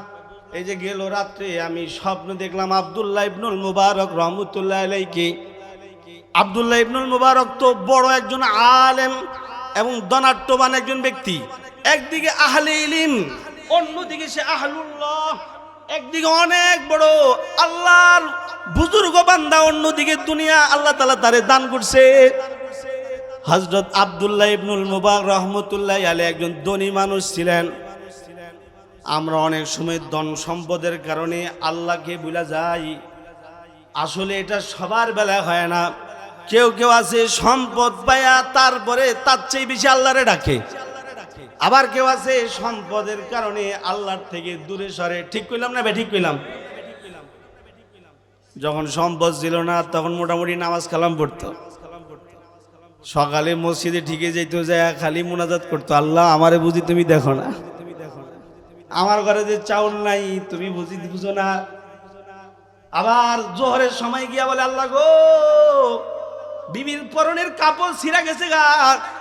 এই যে গেল রাত্রে আমি স্বপ্ন দেখলাম আব্দুল্লাহ ইবনুল মুবারক রহমতুল্লাহ আলাইহি। আব্দুল্লাহ ইবনুল মুবারক তো বড় একজন আলেম এবং ধনাঢ্যবান একজন ব্যক্তি। একদিকে আহলে ইলম, অন্যদিকে সে আহলুল্লাহ। একদিকে অনেক বড় আল্লাহর বুজুর্গ বান্দা, অন্যদিকে দুনিয়া আল্লাহ তাআলা তারে দান করছে। হযরত আব্দুল্লাহ ইবনুল মুবারক রহমতুল্লাহ আলাইহি একজন ধনী মানুষ ছিলেন। আমরা অনেক সময় ধন সম্পদের কারণে আল্লাহকে ভুলে যাই। আসলে এটা সবার বেলায় হয় না। কেউ কেউ আছে সম্পদ পায়া তারপরে তার চেয়ে বেশি আল্লাহরে ডাকে। আবার কেউ আছে সম্পদের কারণে আল্লাহর থেকে দূরে সরে। ঠিক কইলাম না ঠিক কইলাম? যখন সম্পদ ছিল না তখন মোটামুটি নামাজ কালাম পড়তো, সকালে মসজিদে ঠিকে যেত, যায় খালি মুনাজাত করতো, আল্লাহ আমারে বুঝি তুমি দেখো না, আমার ঘরে যে চাউল নাই তুমি বুঝো না। আবার জোহরের সময় গিয়া বলে, আল্লাহ গো বিবির পরনের কাপড় ছিঁড়া গেছে গা,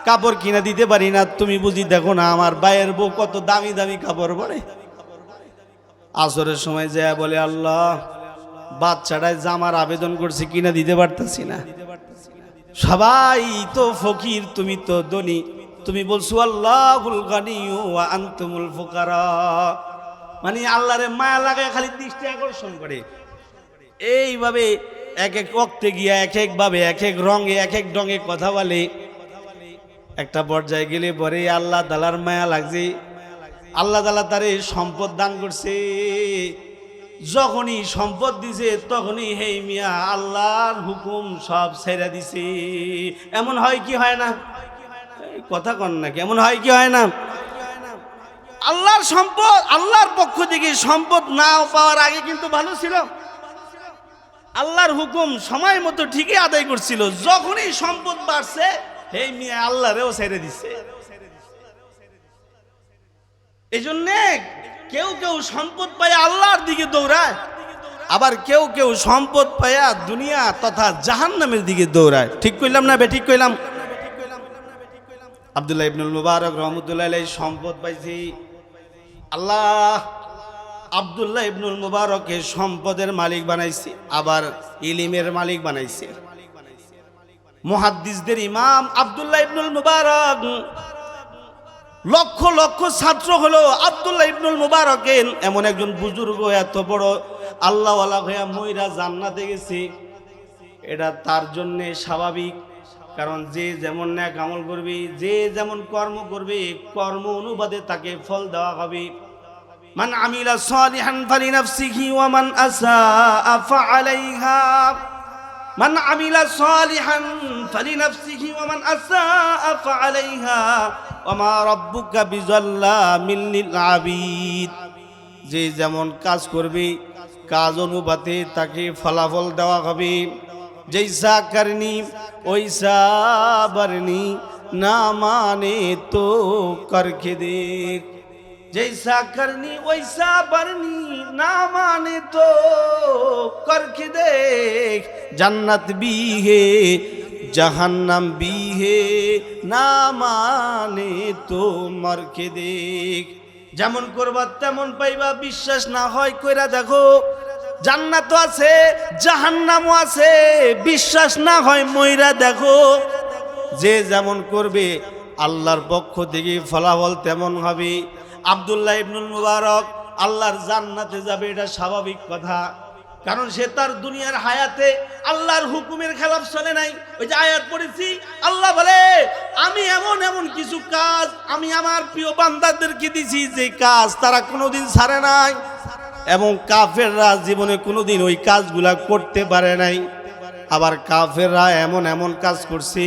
কাপড় কিনা দিতে পারি না, তুমি বুঝি দেখো না, আমার ভাইয়ের বউ কত দামি দামি কাপড় পরে। আসরের সময় যায় বলে, আল্লাহ বাচ্চাটায় জামার আবেদন করছে কিনা দিতে পারতেছি না, সবাই তো ফকির তুমি তো ধনী, তুমি বলছো আল্লাহুল গানি ওয়া আনতুমুল ফুকারা। মানে আল্লাহরে মায়া লাগায় খালি দৃষ্টি আকর্ষণ করে। এইভাবে এক এক ওক্তে গিয়া এক একভাবে এক এক রঙে এক এক ঢঙে কথা বলে। একটা পর্যায়ে গেলে পরে আল্লাহ তাআলার মায়া লাগছে, আল্লাহ তাআলা তারে সম্পদ দান করছে। যখনই সম্পদ দিছে তখনই হেই মিয়া আল্লাহর হুকুম সব ছেড়ে দিছে। এমন হয় কি হয় না? কথা কন না, কেমন হয় কি হয় না? আল্লাহর সম্পদ, আল্লাহর পক্ষ থেকে সম্পদ না পাওয়ার আগে কিন্তু ভালো ছিল, আল্লাহর হুকুম সময় মতো ঠিকই আদায় করছিল। যখনই সম্পদ বাড়ছে হেই মিয়া আল্লাহরেও ছেড়ে দিছে। এই জন্যে কেউ কেউ সম্পদ পায় আল্লাহর দিকে দৌড়ায়, আবার কেউ কেউ সম্পদ পায়া দুনিয়া তথা জাহান্নামের দিকে দৌড়ায়। ঠিক কইলাম না বেঠিক কইলাম? আব্দুল্লাহ ইবনুল মুবারক রহমতুল্লাহ আলাইহি সম্পদ পাইছি। আল্লাহ আব্দুল্লাহ ইবনুল মুবারককে সম্পদের মালিক বানাইছে, আবার ইলমের মালিক বানাইছে। মুহাদ্দিসদের ইমাম আব্দুল্লাহ ইবনুল মুবারক, লক্ষ লক্ষ ছাত্র হলো আব্দুল্লাহ ইবনুল মুবারকের। এমন একজন বুজুর্গ এত বড় আল্লাহওয়ালা হইয়া মইরা জান্নাতে গেছে, এটা তার জন্যে স্বাভাবিক। কারণ যে যেমন ন্যাক আমল করবে, যে যেমন কর্ম করবে, কর্ম অনুবাদে তাকে ফল দেওয়া হবে। মান আমিলা সালিহান ফালিনাফসিহি ওয়া মান আসাআ ফাআলাইহা। মান আমিলা সালিহান ফালিনাফসিহি ওয়া মান আসাআ ফাআলাইহা ওয়া মা রাব্বুকা বিযাল্লামিল লিল আবিদ। যে যেমন কাজ করবে কাজ অনুপাতে তাকে ফলাফল দেওয়া হবে। জৈসা করনি ওইসা বরনি, না মানে তো করকে দেখ। जैसा करनी वैसा बरनी, ना माने तो करके देख। जन्नत भी है जहन्नम भी है, ना माने तो मर के देख। যেমন করবা তেমন পাইবা, বিশ্বাস না হয় কইরা দেখো। জান্নাতও আছে জাহান্নামও আছে, বিশ্বাস না হয় মইরা দেখো। যে যেমন করবে আল্লাহর পক্ষ থেকে ফলাফল তেমন হবে। আব্দুল্লাহ ইবনুল মুবারক আল্লাহর জান্নাতে যাবে, এটা স্বাভাবিক কথা। কারণ সে তার দুনিয়ার হায়াতে আল্লাহর হুকুমের খেলাফ চলে নাই। ওই যে আয়াত পড়েছি, আল্লাহ বলে আমি এমন এমন কিছু কাজ আমি আমার প্রিয় বান্দাদেরকে দিছি যে কাজ তারা কোনোদিন ছাড়ে নাই, এবং কাফেররা জীবনে কোনোদিন ওই কাজগুলা করতে পারে নাই। আবার কাফেররা এমন এমন কাজ করছে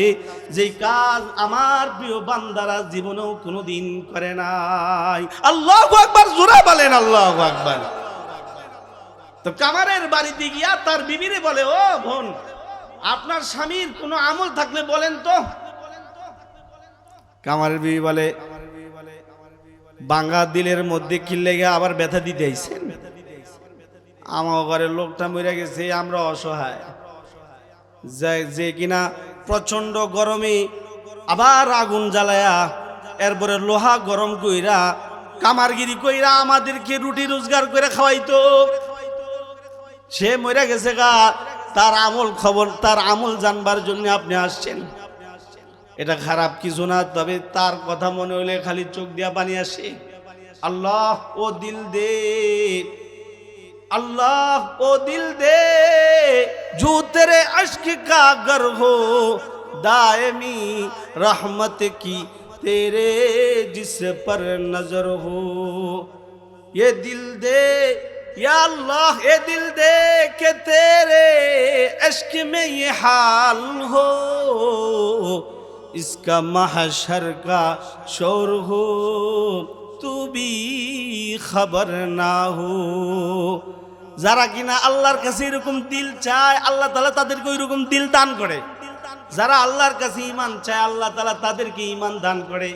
যে কাজ আমার প্রিয় বান্দারা জীবনেও কোনোদিন করে নাই। আল্লাহু আকবার, জোরে বলেন আল্লাহু আকবার। তো কামারের বাড়িতে গিয়া তার বিবিরে বলে, ও বোন, আপনার স্বামীর কোনো আমল থাকলে বলেন তো। কামারের বিবি বলে, বাঙ্গা দিলের মধ্যে কি লেগে আবার ব্যথা দিতে আইছেন? আমার ঘরের লোকটা মরে গেছে, আমরা অসহায়। যে কিনা প্রচন্ড গরমে আবার আগুন জ্বালায়া এরপরে লোহা গরম কইরা কামারগিরি কইরা আমাদেরকে রুটি রোজগার করে খাওয়াইতো, সে মরে গেছে গা। তার আমল খবর, তার আমল জানবার জন্য আপনি আসছেন, এটা খারাপ কিছু না, তবে তার কথা মনে হলে খালি চোখ দিয়া পানি আসে। আল্লাহ ও দিল দে, अल्लाह ओ दिल दे जो तेरे अश्क का गर हो, दायमी रहमत की तेरे जिस पर नजर हो। ये दिल दे या अल्लाह, ये दिल दे के तेरे अश्क में ये हाल हो, इसका महशर का शोर हो, तू भी खबर ना हो। যারা কিনা আল্লাহর কাছে এরকম দিল চায়, আল্লাহ তাআলা তাদেরকে ওইরকম দিল দান করে। যারা আল্লাহর কাছে ঈমান চায়, আল্লাহ তাআলা তাদেরকে ঈমান দান করে।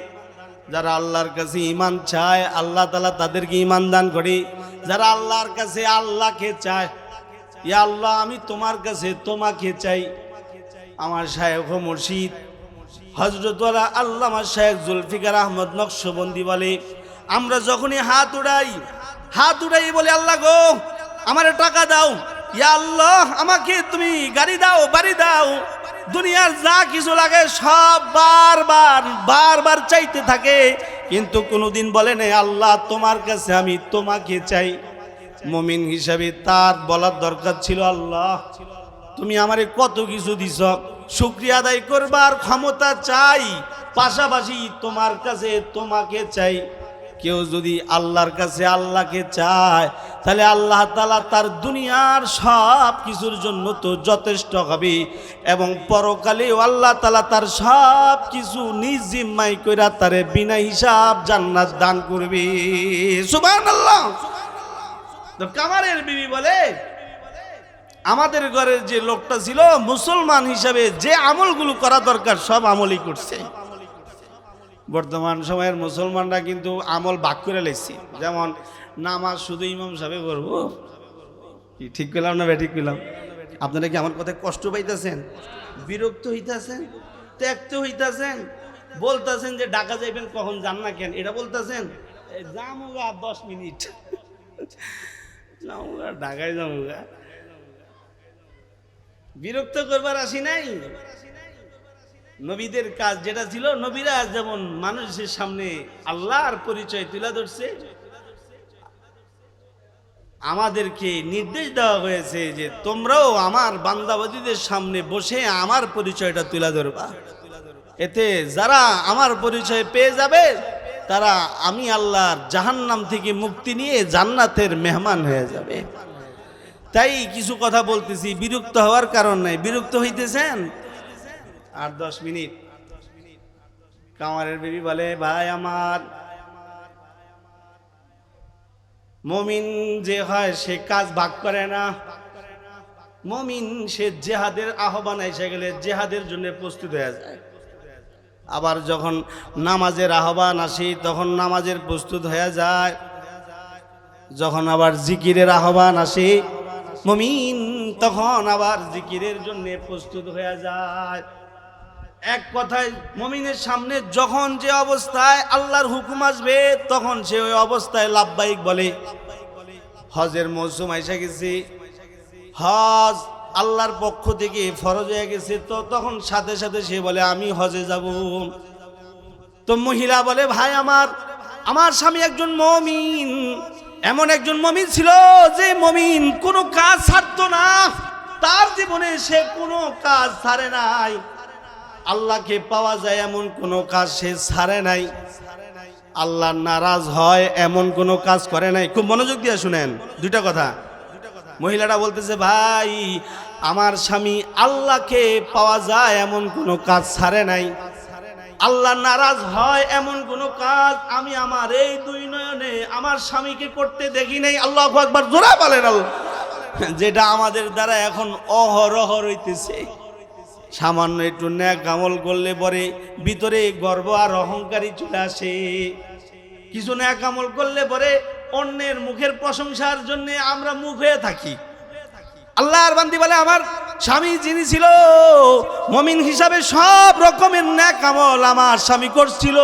যারা আল্লাহর কাছে ঈমান চায়, আল্লাহ তাআলা তাদেরকে ঈমান দান করে। যারা আল্লাহর কাছে আল্লাহকে চায়, ইয়া আল্লাহ আমি তোমার কাছে তোমাকে চাই। আমার শায়খ ও মুর্শিদ হযরত ওয়ালা আল্লামা শায়খ জুলফিকার আহমদ নকশবন্দি বলে, আমরা যখনই হাত উঠাই বলে, আল্লাহ গো আমারে টাকা দাও, ইয়া আল্লাহ আমাকে তুমি গাড়ি দাও, বাড়ি দাও, দুনিয়ার যা কিছু লাগে সব বারবার চাইতে থাকে, কিন্তু কোনোদিন বলে না আল্লাহ তোমার কাছে আমি তোমাকে চাই। মুমিন হিসাবে তার বলার দরকার ছিল, আল্লাহ তুমি আমারে কত কিছু দিছ, শুকরিয়া আদায় করবার ক্ষমতা চাই, পাশাপাশি তোমার কাছে তোমাকে চাই। কেউ যদি আল্লাহর কাছে আল্লাহকে চায় তাহলে আল্লাহ তাআলা তার দুনিয়ার সব কিছুর জন্য তো যথেষ্ট হবে, এবং পরকালেও আল্লাহ তাআলা তার সব কিছু নিজ জিম্মায় কইরা তারে বিনা হিসাব জান্নাত দান করবে। সুবহানাল্লাহ। তো কামারের বিবি বলে, আমাদের ঘরের যে লোকটা ছিল মুসলমান হিসাবে যে আমলগুলো করা দরকার সব আমলই করছে। বর্তমান সময়ের মুসলমানরা কিন্তু আমল ভাগ করে লেছে, যেমন নামাজ শুধু ইমাম সাহেব করবো। কি ঠিক করলাম না ঠিক করলাম? আপনারা কি আমার কথায় কষ্ট পাইতেছেন, বিরক্ত হইতেছেন, ত্যাক্ত হইতেছেন, বলতেছেন যে ঢাকা যাইবেন কখন, যান না কেন এটা বলতেছেন? যামুগা 10 মিনিট, যামুগা ঢাকায় যামুগা, বিরক্ত করবার আসি নাই। নবীদের কাজ যেটা ছিল, নবীরা যেমন মানুষের সামনে আল্লাহর পরিচয় তুলে ধরছে, আমাদেরকে নির্দেশ দেওয়া হয়েছে যে তোমরাও আমার বান্দাবাদীদের সামনে বসে আমার পরিচয়টা তুলে ধরবা। এতে যারা আমার পরিচয় পেয়ে যাবে তারা আমি আল্লাহর জাহান্নাম থেকে মুক্তি নিয়ে জান্নাতের মেহমান হয়ে যাবে। তাই কিছু কথা বলতেছি, বিরক্ত হওয়ার কারণ নাই। বিরক্ত হইতেছেন? 8-10 মিনিট। কামারের বিবি বলে, ভাই আমার, মুমিন যে হয় সে কাজ ভাগ করে না। মুমিন সে জিহাদের আহ্বান এসে গেলে জিহাদের জন্য প্রস্তুত হয়ে যায়। আবার যখন নামাজের আহ্বান আসে তখন নামাজের প্রস্তুত হয়ে যায়। যখন আবার জিকিরের আহ্বান আসে মুমিন তখন আবার জিকিরের জন্য প্রস্তুত হয়ে যায়। এক কথায় মুমিনের সামনে যখন যে অবস্থায় আল্লাহর হুকুম আসবে তখন সে ওই অবস্থায় লাব্বাইক বলে। হজের মৌসুম এসে গেছে, হজ আল্লাহর পক্ষ থেকে ফরজ হয়ে গেছে, তো তখন সাথে সাথে সে বলে আমি হজে যাব। তো মহিলা বলে, ভাই আমার স্বামী একজন মুমিন, এমন একজন মুমিন ছিল যে মুমিন কোনো কাজ ছাড়তো না, তার জীবনে সে কোনো কাজ ছাড়ে নাই। আল্লাহকে পাওয়া যায় এমন কোনো কাজ সে ছাড়ে নাই, আল্লাহ নারাজ হয় এমন কোনো কাজ করে নাই। খুব মনোযোগ দিয়ে শুনেন দুইটা কথা। মহিলাটা বলতেছে, ভাই আমার স্বামী আল্লাহকে পাওয়া যায় এমন কোনো কাজ ছাড়ে নাই, আল্লাহ নারাজ হয় এমন কোনো কাজ আমি আমার এই দুই নয়নে আমার স্বামীকে করতে দেখি নাই। আল্লাহু আকবার, জোরে বলেন আল্লাহ। যেটা আমাদের দ্বারা এখন অহরহ হইতেছে। সামান্য একটু নেক আমল করলে পরে ভিতরে গর্ব আর অহংকারী চলে আসে। কিছু নেক আমল করলে পরে অন্যের মুখের প্রশংসার জন্য আমরা মুখ হয়ে থাকি। আল্লাহর বান্দি বলে, আমার স্বামী যিনি ছিল মুমিন হিসাবে সব রকমের নেক আমল আমার স্বামী করছিল,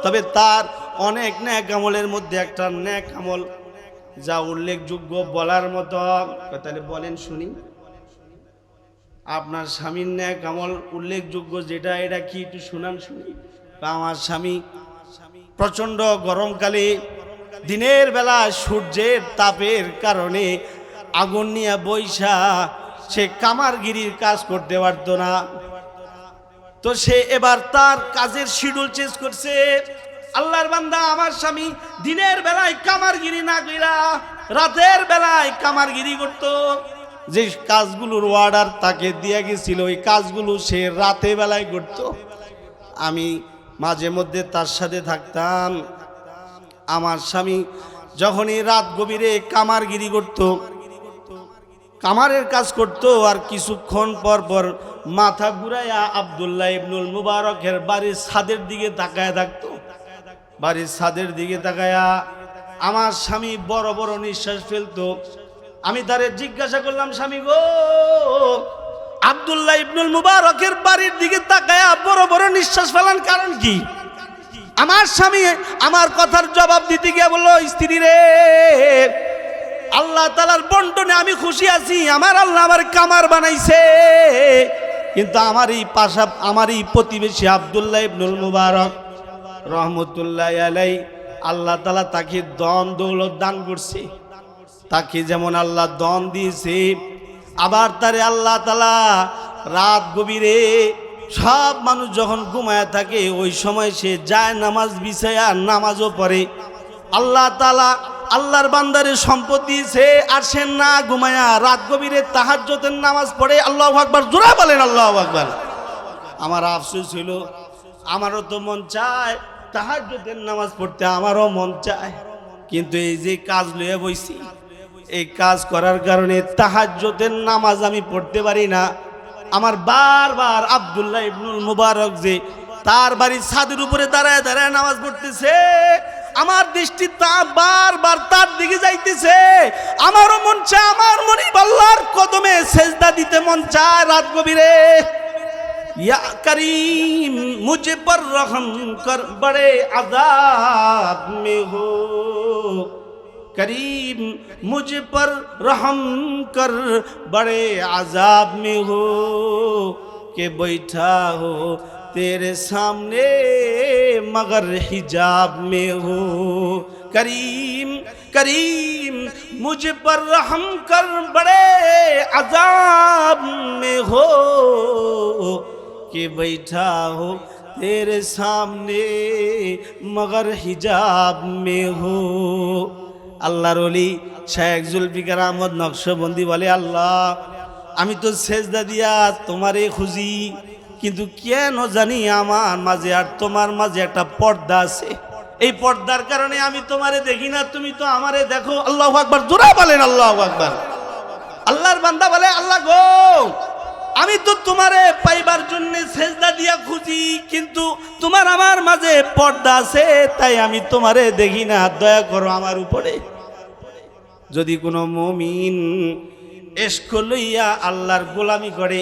তবে তার অনেক নেক আমলের মধ্যে একটা নেক আমল যা উল্লেখযোগ্য বলার মতো। তাহলে বলেন শুনি, আপনার স্বামীর নেক আমল উল্লেখযোগ্য যেটা, এটা কি একটু শুনান শুনি। আমার স্বামী প্রচণ্ড গরমকালে দিনের বেলা সূর্যের তাপের কারণে আগুন নিয়ে বৈশা সে কামারগিরির কাজ করতে পারত না। তো সে এবার তার কাজের শিডিউল চেঞ্জ করছে। আল্লাহর বান্দা আমার স্বামী দিনের বেলায় কামারগিরি না কইরা রাতের বেলায় কামারগিরি করত। যে কাজগুলোর অর্ডার তাকে দিয়ে গেছিল ওই কাজগুলো সে রাতে বেলায় করত। আমি মাঝে মধ্যে তার সাথে থাকতাম। আমার স্বামী যখনই রাত গভীরে কামারগিরি করত, কামারের কাজ করত, আর কিছুক্ষণ পর পর মাথা ঘুরাইয়া আব্দুল্লাহ ইবনুল মুবারকের বাড়ির ছাদের দিকে তাকায় থাকতো। বাড়ির ছাদের দিকে তাকায়া আমার স্বামী বড় বড় নিঃশ্বাস ফেলতো। আমি তারে জিজ্ঞাসা করলাম, স্বামী গো, আব্দুল্লাহ ইবনুল মুবারকের বাড়ির দিকে তাকায়া বড় বড় নিঃশ্বাস ফেলান কারণ কি? আমার স্বামী আমার কথার জবাব দিতে গিয়ে বলল, স্ত্রী রে, আল্লাহ তাআলার বন্টনে আমি খুশি আছি। আমার আল্লাহ আমার কামার বানাইছে, কিন্তু আমারই প্রতিবেশী আব্দুল্লাহ ইবনুল মুবারক রহমতুল্লাহ আলাইহি, আল্লাহ তাআলা তাকে ধন দৌলত দান করছে। তাকে যেমন আল্লাহ দন দিয়েছে, আবার তারে আল্লাহ তাআলা রাত গভীরে সব মানুষ যখন ঘুমায় থাকে ওই সময় সে যায় নামাজ বিছায়া নামাজও পড়ে। আল্লাহ তাআলা আল্লাহর বান্দারে সম্পদ দিয়েছে আর সে না ঘুমায়া রাত গভীরে তাহাজ্জুদের নামাজ পড়ে। আল্লাহু আকবার, জোরে বলেন আল্লাহু আকবার। আমার আফসোস হইল, আমারও তো মন চায় তাহাজ্জুদের নামাজ পড়তে, আমারও মন চায়, কিন্তু এই যে কাজ লইয়া বইছি, এই কাজ করার কারণে তাহাজ্জুদের নামাজ আমি পড়তে পারি না। আমার বারবার আব্দুল্লাহ ইবনুল মুবারক যে তার বাড়ির ছাদের উপরে দাঁড়ায় দাঁড়ায় নামাজ পড়তেছে, আমার দৃষ্টি তা বারবার তার দিকে যাইতেছে। আমারও মন চায়, আমার মনিব আল্লাহর কদমে সেজদা দিতে মন চায় রাত গভীরে। या करीम मुझ पर रहम कर बड़े अजाब में हो, करीम मुझ पर रहम कर बड़े अजाब में हो, के बैठा हो तेरे सामने मगर हिजाब में हो, करीम करीम मुझ पर रहम कर बड़े अजाब में हो, के बैठा हो तेरे सामने मगर हिजाब में हो। আল্লাহর ওলি শেখ জুলফিকার আহমদ নকশবন্দি বলে, আল্লাহ আমি তো সেজদা দিয়া তোমারে খুঁজি, কিন্তু কেন জানি আমার মাঝে আর তোমার মাঝে একটা পর্দা আছে, এই পর্দার কারণে আমি তোমারে দেখি না, তুমি তো আমারে দেখো। আল্লাহু আকবার, জোরে বলেন আল্লাহু আকবার। আল্লাহর বান্দা বলে, আল্লাহ গো আমি তো তোমারে পাইবার জন্য সেজদা দিয়া খুঁজি, কিন্তু তোমার আমার মাঝে পর্দা আছে, তাই আমি তোমারে দেখি না, দয়া করো আমার উপরে। যদি কোনো মুমিন ইশক লইয়া আল্লাহর গোলামি করে,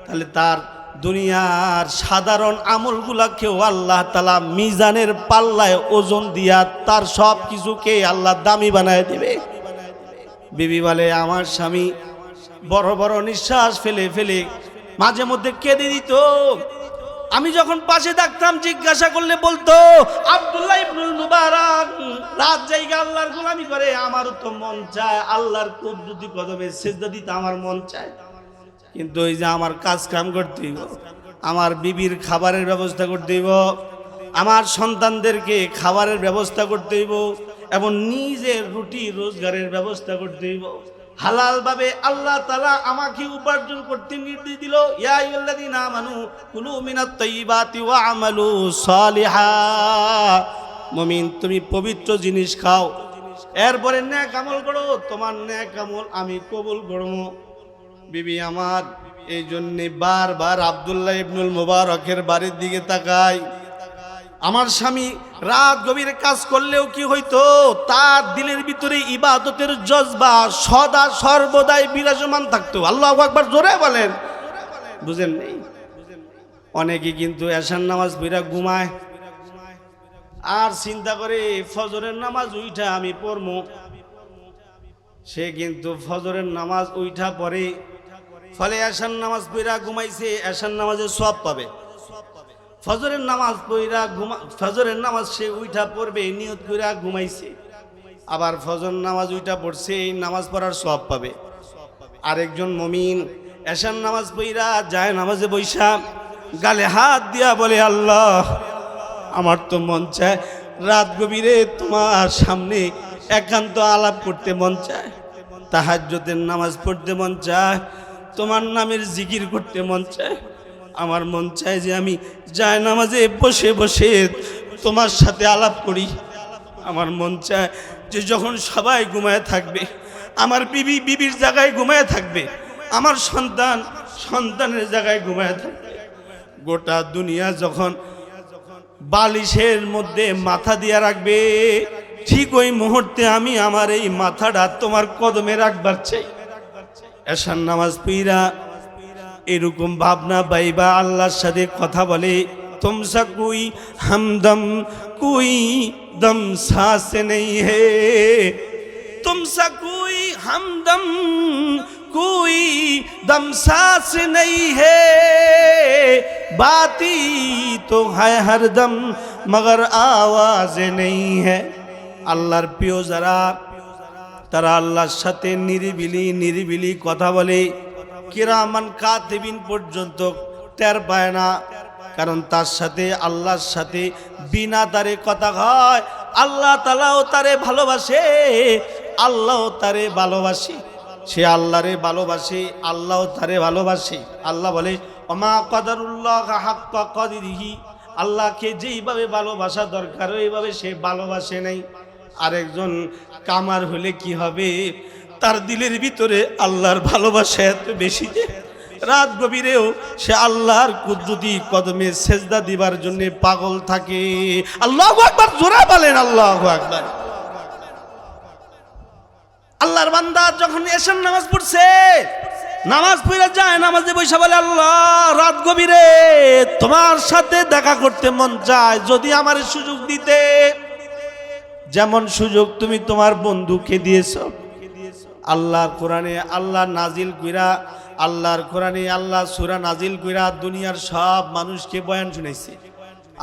তাহলে তার দুনিয়ার সাধারণ আমলগুলাকেও আল্লাহ তাআলা মিজানের পাল্লায় ওজন দিয়া তার সব কিছুকে আল্লাহ দামি বানায় দিবে। বিবি বলে, আমার স্বামী বড় বড় নিঃশ্বাস ফেলে ফেলে মাঝে মধ্যে কেঁদে দিত, আমি যখন পাশে থাকতাম জিজ্ঞাসা করলে বলতো, আব্দুল্লাহ ইবনুল মুবারক রাত জায়গা আল্লাহর গোলামি করে, আমারও তো মন চায় আল্লাহর কুদরতি কদমে সিজদা দিতে, আমার মন চায়, কিন্তু ওই যে আমার কাজ কাম করতে হইব, আমার বিবির খাবারের ব্যবস্থা করতে হইব, আমার সন্তানদেরকে খাবারের ব্যবস্থা করতে হইব, এবং নিজের রুটি রোজগারের ব্যবস্থা করতে হইব। হালাল ভাবে আল্লাহ তাআলা আমাকে উপার্জন করতে নির্দেশ দিল, ইয়া আইয়ুহাল্লাযীনা আমানু কুলু মিনাত তাইয়্যিবাতি ওয়া আমালু সালিহা। মুমিন তুমি পবিত্র জিনিস খাও, এরপরে নেক আমল করো, তোমার নেক আমল আমি কবুল করব। বিবি আমার এই জন্য বারবার আব্দুল্লাহ ইবনুল মুবারকের বাড়ির দিকে তাকাই। আমার স্বামী রাত গভীরে কাজ করলেও কি হইতো, তার দিলের ভিতরে ইবাদতের জজবা সদা সর্বদাই বিরাজমান থাকতো। আল্লাহু আকবার, জোরে বলেন। বুঝেন নেই, অনেকে কিন্তু এশার নামাজ পড়া ঘুমায় আর চিন্তা করে ফজরের নামাজ উইঠা আমি পড়বো, সে কিন্তু ফজরের নামাজ উইঠা পড়ে, ফলে এশার নামাজ পড়া ঘুমাইছে, এশার নামাজে সওয়াব পাবে। ফজরের নামাজ পড়া ফজরের নামাজ সে উইঠা পড়বে নিয়ত কইরা ঘুমাইছে, আবার ফজর নামাজ উইঠা পড়ছে, এই নামাজ পড়ার সওয়াব পাবে। আরেকজন মুমিন এশার নামাজ পড়া যায় নামাজে বৈশা গালে হাত দিয়া বলে, আল্লাহ আমার তো মন চায় রাত গভীরে তোমার সামনে একান্ত আলাপ করতে মন চায়, তাহাজ্জুদের নামাজ পড়তে মন চায়, তোমার নামের জিকির করতে মন চায়, আমার মন চায় যে আমি যায় নামাজে বসে বসে তোমার সাথে আলাপ করি, আমার মন চায় যে যখন সবাই ঘুমায় থাকবে, আমার বিবি বিবির জায়গায় ঘুমায় থাকবে, আমার সন্তান সন্তানের জায়গায় ঘুমায় থাকবে, গোটা দুনিয়া যখন বালিশের মধ্যে মাথা দিয়া রাখবে, ঠিক ওই মুহূর্তে আমি আমার এই মাথাটা তোমার কদমে রাখবার চাই। এশার নামাজ পড়া এরকম ভাবনা বাইবা আল্লাহর সাথে কথা বলে, তুমসা কোই হামদম কোই দম সাস নেই হে, তুমসা কোই হামদম কোই দম সাস নেই হে, বাতি তো হয় হরদম মগর আওয়াজ নেই হে। আল্লাহর প্রিয় যারা তারা আল্লাহর সাথে নিরিবিলি নিরিবিলি কথা বলে, কিরামান কাতিবিন পর্যন্ত টের পায় না, কারণ তার সাথে আল্লাহর সাথে বিনা দ্বারে কথা হয়। আল্লাহ তাআলাও তারে ভালোবাসে, আল্লাহও তারে ভালোবাসে, সে আল্লাহরে ভালোবাসে, আল্লাহও তারে ভালোবাসে। আল্লাহ বলে ওমা কদরুল্লাহ হাক্কা কদরিহি, আল্লাহকে যেইভাবে ভালোবাসা দরকার ওইভাবে সে ভালোবাসে নাই। আরেকজন কামার হলে কি হবে, তার দিলের ভিতরে আল্লাহর ভালোবাসা এত বেশি যে রাত গভীরেও সে আল্লাহর কুদরতি কদমে সেজদা দিবার জন্য পাগল থাকে। আল্লাহু আকবার, জোরে বলেন আল্লাহু আকবার। আল্লাহর বান্দা যখন এশার নামাজ পড়ছে, নামাজ পড়ে যায়, নামাজে বসে বলে আল্লাহ রাত গভীরে তোমার সাথে দেখা করতে মন চায়, যদি আমার সুযোগ দিতে, যেমন সুযোগ তুমি তোমার বন্ধুকে দিয়েছ। আল্লাহর কোরআনে আল্লাহ নাজিল কইরা, আল্লাহর কোরআনে আল্লাহ সূরা নাজিল কইরা দুনিয়ার সব মানুষকে বয়ান শুনাইছে।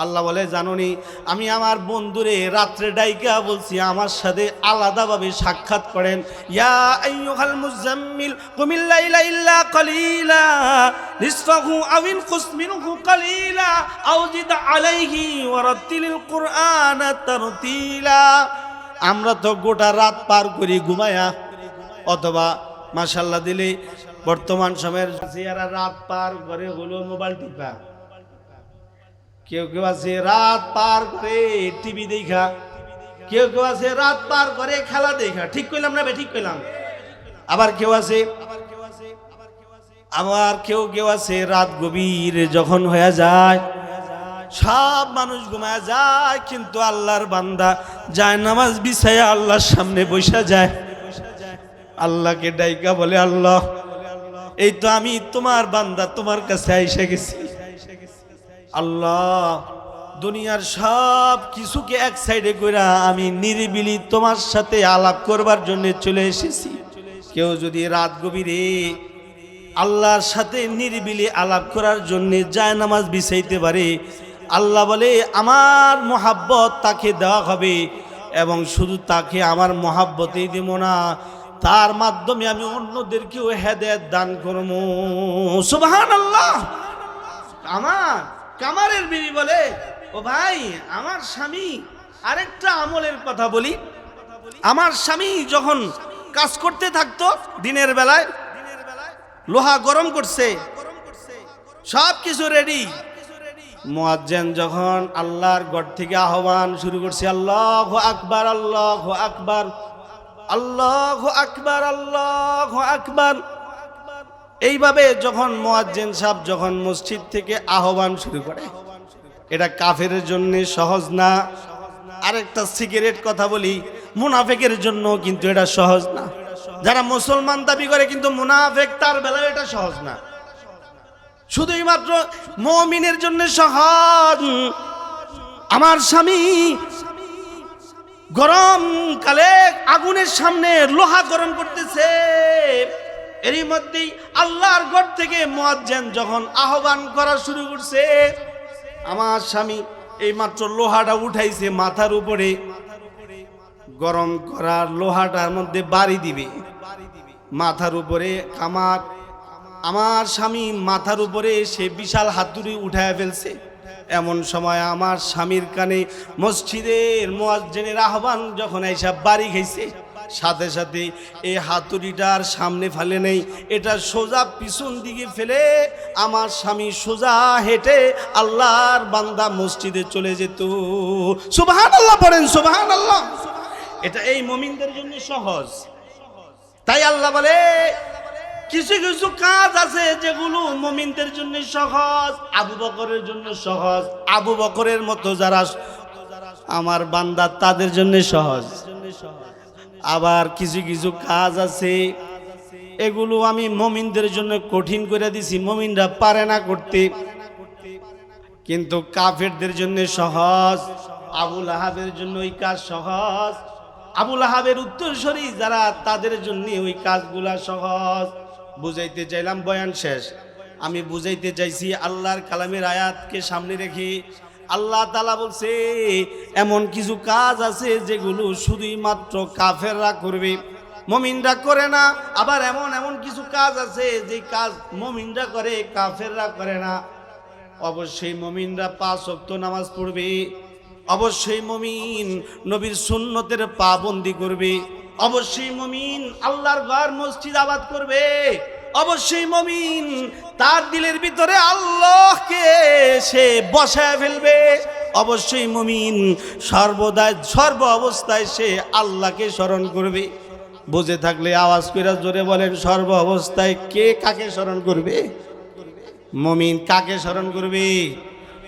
আল্লাহ বলে জানোনি, আমি আমার বন্ধুরে রাত্রে ডাইকা বলছি আমার সাথে আলাদাভাবে সাক্ষাৎ করেন। ইয়া আইয়ুহাল মুজাম্মিল কুমিল লাইলা ইল্লা কালিলা নিসফাহু আও ইনকুস মিনহু কালিলা আও জিদ আলাইহি ওয়ারাতিলিল কুরআনা তারতিলা। আমরা তো গোটা রাত পার করি ঘুমায়া, অথবা মাশাআল্লাহ দিলে বর্তমান সময়ের যারা রাত পার করে হলো মোবাইল টিপা, কেউ কেউ আছে রাত পার করে টিভি দেখা, কেউ কেউ আছে রাত পার করে খেলা দেখা। ঠিক কইলাম না? ঠিক কইলাম? আবার কেউ আছে রাত গভীর যখন হয়ে যায়, সব মানুষ ঘুমায় যায়, কিন্তু আল্লাহর বান্দা যায় নামাজ বিছায়া আল্লাহর সামনে বসে যায়, আল্লাহকে ডাইকা বলে আল্লাহ এই তো আমি তোমার বান্দা, তোমার কাছে আইসা গেছি। আল্লাহ দুনিয়ার সব কিছুকে এক সাইডে কইরা আমি নিরিবিলি তোমার সাথে আলাপ করবার জন্য চলে এসেছি। কেউ যদি রাত গভীরে আল্লাহর সাথে নিরিবিলি আলাপ করার জন্য যায় নামাজ বিছাইতে পারে, আল্লাহ বলে আমার মোহাব্বত তাকে দেওয়া হবে, এবং শুধু তাকে আমার মোহাব্বতেই দেব না, তার মাধ্যমে আমি অন্যদেরকেও হেদায়েত দান করব। সুবহানাল্লাহ। কামারের বিবি বলে ও ভাই আমার স্বামী, আরেকটা আমলের কথা বলি, আমার স্বামী যখন কাজ করতে থাকতো দিনের বেলায়, লোহা গরম করছে, সব কিছু রেডি, মুয়াজ্জিন যখন আল্লাহর ঘর থেকে আহ্বান শুরু করছে আল্লাহু আকবার আল্লাহু আকবার আল্লাহু আকবার আল্লাহু আকবার, এইভাবে যখন মুয়াজ্জিন সাহেব যখন মসজিদ থেকে আহ্বান শুরু করে, এটা কাফেরের জন্য সহজ না। আরেকটা সিগারেট কথা বলি, মুনাফিকের জন্য কিন্তু এটা সহজ না। যারা মুসলমান দাবি করে কিন্তু মুনাফিক, তার বেলায় এটা সহজ না। শুধুই মাত্র মুমিনের জন্য সহজ। আমার স্বামী গরম কালে আগুনের সামনে লোহা গরম করতেছে, এরই মধ্যেই আল্লাহর ঘর থেকে মুয়াজ্জিন যখন আহ্বান করা শুরু করছে, আমার স্বামী এই মাত্র লোহাটা উঠাইছে মাথার উপরে, গরম করার লোহাটার মধ্যে বাড়ি দিবে, মাথার উপরে কামার, আমার স্বামী মাথার উপরে সে বিশাল হাতুড়ি উঠায় ফেলছে। এমন সময় আমার স্বামীর কানে মসজিদের মুয়াজ্জিনের আহ্বান যখন এসে বাড়ি খাইছে, সাথে সাথে এই হাতুড়িটার সামনে ফেলে নেই, এটা সোজা পিছন দিকে ফেলে আমার স্বামী সোজা হেঁটে আল্লাহর বান্দা মসজিদে চলে যেত। সুবহানাল্লাহ পড়েন, সুবহানাল্লাহ। এটা এই মুমিনদের জন্য সহজ। তাই আল্লাহ বলে কিছু কিছু কাজ আছে যেগুলো মুমিনদের জন্য সহজ, আবু বকরের জন্য সহজ, আবু বকরের মতো যারা আমার বান্দা তাদের জন্য সহজ। আবার কিছু কিছু কাজ আছে এগুলো আমি মুমিনদের জন্য কঠিন করে দিছি, মুমিনরা পারে না করতে, কিন্তু কাফেরদের জন্য সহজ। আবু লাহাবের জন্য ওই কাজ সহজ, আবু লাহাবের উত্তরসূরি যারা তাদের জন্য ওই কাজগুলা সহজ। বুঝাইতে চাইলাম, বয়ান শেষ। আমি বুঝাইতে চাইছি আল্লাহর কালামের আয়াতকে সামনে রেখে আল্লাহ তাআলা বলছে এমন কিছু কাজ আছে যেগুলো শুধুই মাত্র কাফেররা করবে, মুমিনরা করে না। আবার এমন এমন কিছু কাজ আছে যে কাজ মুমিনরা করে, কাফেররা করে না। অবশ্যই মুমিনরা 5 ওয়াক্ত নামাজ পড়বে, অবশ্যই মুমিন নবীর সুন্নতের পাবন্দি করবে, অবশ্যই মুমিন আল্লাহর ঘর মসজিদ আবাদ করবে, অবশ্যই মুমিন তার দিলের ভিতরে আল্লাহকে সে বসায় ফেলবে, অবশ্যই মুমিন সর্বদাই সর্ব অবস্থায় সে আল্লাহকে স্মরণ করবে। বুঝে থাকলে আওয়াজ করে জোরে বলেন, সর্ব অবস্থায় কে কাকে স্মরণ করবে? মুমিন কাকে স্মরণ করবে?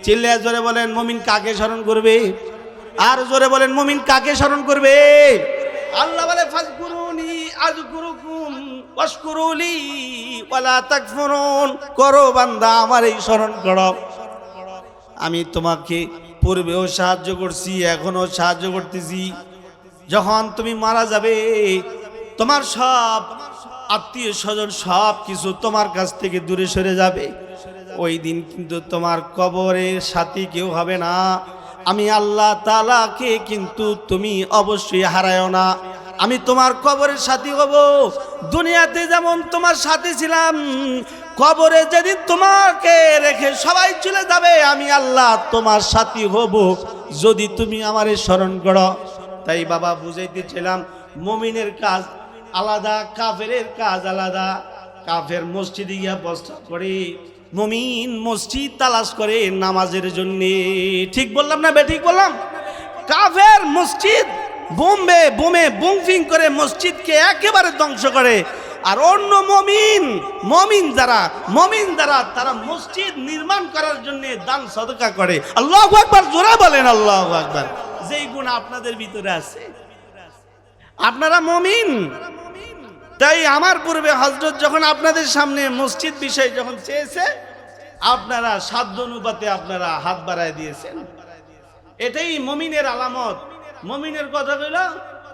চিল্লায় জোরে বলেন, মুমিন কাকে স্মরণ করবে? আর জোরে বলেন, মুমিন কাকে স্মরণ করবে? আল্লাহ বলে, ফাজকুরুনি আযকুরুকুম ওয়াশকুরুলি ওয়ালা তাকফুরুন। করো বান্দা, আমার এই স্মরণ করো। আমি তোমাকে পূর্বেও সাহায্য করছি, এখনো সাহায্য করতেছি। যখন তুমি মারা যাবে, তোমার সব আত্মীয় স্বজন সব কিছু তোমার কাছ থেকে দূরে সরে যাবে। ওই দিন কিন্তু তোমার কবরের সাথী কেউ হবে না। আমি আল্লাহ তাআলাকে কিন্তু তুমি অবশ্যই হারায়ও না। আমি তোমার কবরের সাথী হব। দুনিয়াতে যেমন তোমার সাথী ছিলাম, কবরে যেদিন তোমাকে রেখে সবাই চলে যাবে, আমি আল্লাহ তোমার সাথী হব যদি তুমি আমারে স্মরণ করো। তাই বাবা বুঝাইতেছিলাম, মুমিনের কাজ আলাদা, কাফেরের কাজ আলাদা। কাফের মসজিদে গিয়া বসা করে, মুমিন মসজিদ তালাশ করে নামাজের জন্য। ঠিক বললাম না বে? ঠিক বললাম? কাফের মসজিদ বোমে বুমফিং করে মসজিদকে একেবারে ধ্বংস করে। আর অন্য মমিন যারা তারা মসজিদ নির্মাণ করার জন্য দান সদকা করে। আল্লাহু আকবার, জোরে বলেন আল্লাহু আকবার। যেই গুণ আপনাদের ভিতরে আছে, আপনারা মমিন। তাই আমার পূর্বে হযরত যখন আপনাদের সামনে মসজিদ বিষয় যখন চেয়েছে, আপনারা সাধ্য অনুপাতে আপনারা হাত বাড়ায় দিয়েছেন। এটাই মমিনের আলামত। মমিনের কথা হইল,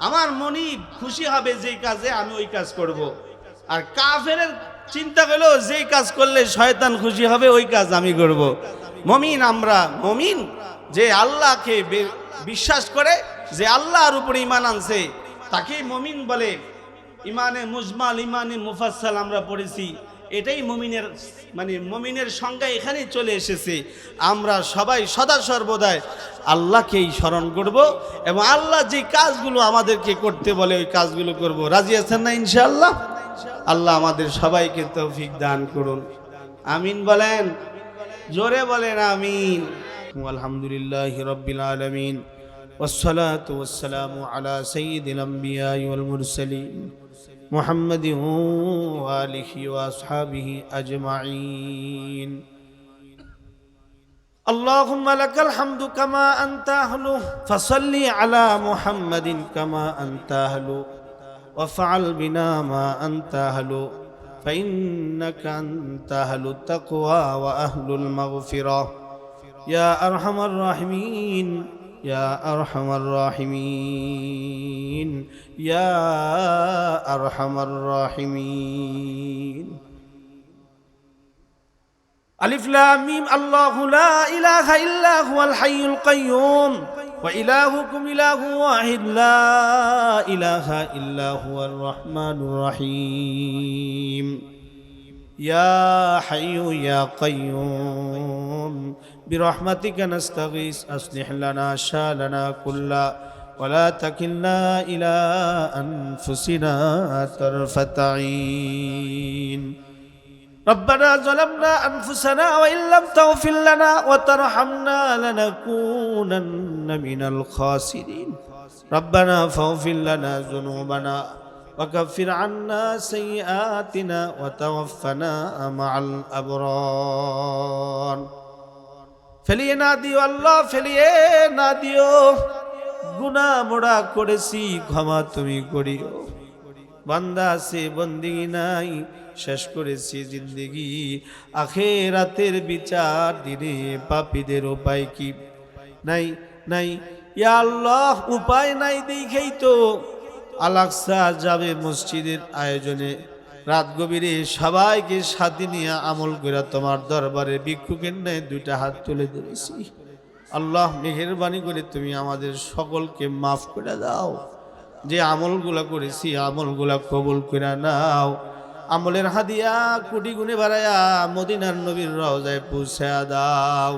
আমার মনি খুশি হবে যেই কাজে আমি ওই কাজ করব। আর কাফের চিন্তা হলো, যেই কাজ করলে শয়তান খুশি হবে ওই কাজ আমি করব। মমিন আমরা মমিন যে আল্লাহকে বিশ্বাস করে, যে আল্লাহর উপরে ঈমান আনছে, তাকেই মমিন বলে। ইমানে মুজমাল, ইমানে মুফাসসাল আমরা পড়েছি। এটাই মমিনের সংজ্ঞা এখানেই চলে এসেছে। আমরা সবাই সদা সর্বদাই আল্লাহকেই স্মরণ করব এবং আল্লাহ যে কাজগুলো আমাদেরকে করতে বলে ওই কাজগুলো করব। রাজি আছেন না ইনশাআল্লাহ? আল্লাহ আমাদের সবাইকে তৌফিক দান করুন। আমিন বলেন, জোরে বলেন আমিন। আলহামদুলিল্লাহি রাব্বিল আলামিন, ওয়াসসালাতু ওয়াসসালামু আলা সাইয়্যিদিল আমবিয়াই ওয়াল মুরসালিন মুহাম্মাদিন ওয়া আলিহি ওয়া আসহাবিহি আজমাইন। আল্লাহুম্মা লাকাল হামদু কামা আনতা আহলু ফাসাল্লি আলা মুহাম্মাদিন কামা আনতা আহলু ওয়াফআল বিনা মা আনতা আহলু ফাইন্নাকা আনতা আহলুত তাকওয়া ওয়া আহলুল মাগফিরাহ ইয়া আরহামার রাহিমিন, ইয়া আরহামার রাহিমিন, ইয়া আরহামার রাহিমিন। আলিফ লাম মিম। আল্লাহু লা ইলাহা ইল্লা হুয়াল হাইয়ুল কাইয়্যুম ওয়া ইলাহুকুম ইলাহুন ওয়াহিদ লা ইলাহা ইল্লা হুয়ার রহমানুর রহিম। ইয়া হাইয়্যু ইয়া কাইয়্যুম বিরহমাতিকা নাস্তাগীস আসলিহ লানা শা'নানা কুল্লা ওয়া লা তাকিলনা ইলা আনফুসিনা তারফাত আইন। ربنا ظلمنا أنفسنا وإن لم تغفر لنا وترحمنا لنكونن من الخاسرين. ربنا فاغفر لنا ذنوبنا وكفر عنا سيئاتنا وتوفنا مع الأبرار. ফেলিয়ে না দিও আল্লাহ, ফেলিয়ে না দিও। গুনাহ মোড়া করেছি, ক্ষমা তুমি করিও। বান্দা আছে, বন্দিগি নাই, শেষ করেছি জিন্দেগি। আখিরাতের বিচার দিনে পাপীদের উপায় কি? নাই নাই ইয়া আল্লাহ, উপায় নাই দেখেই তো আল-আকসা যাবে মসজিদের আয়োজনে রাত গভীরে সবাইকে সাথে নিয়ে আমল করে তোমার দরবারে ভিক্ষুকের ন্যায় দুইটা হাত তুলে ধরেছি। আল্লাহ মেহেরবানি করে তুমি আমাদের সকলকে মাফ করে দাও, যে আমলগুলা করেছি আমলগুলা কবুল করে নাও। আমলের হাদিয়া কোটি গুণে বাড়ায়া মদিনার নবীর রওজায় পৌঁছে দাও।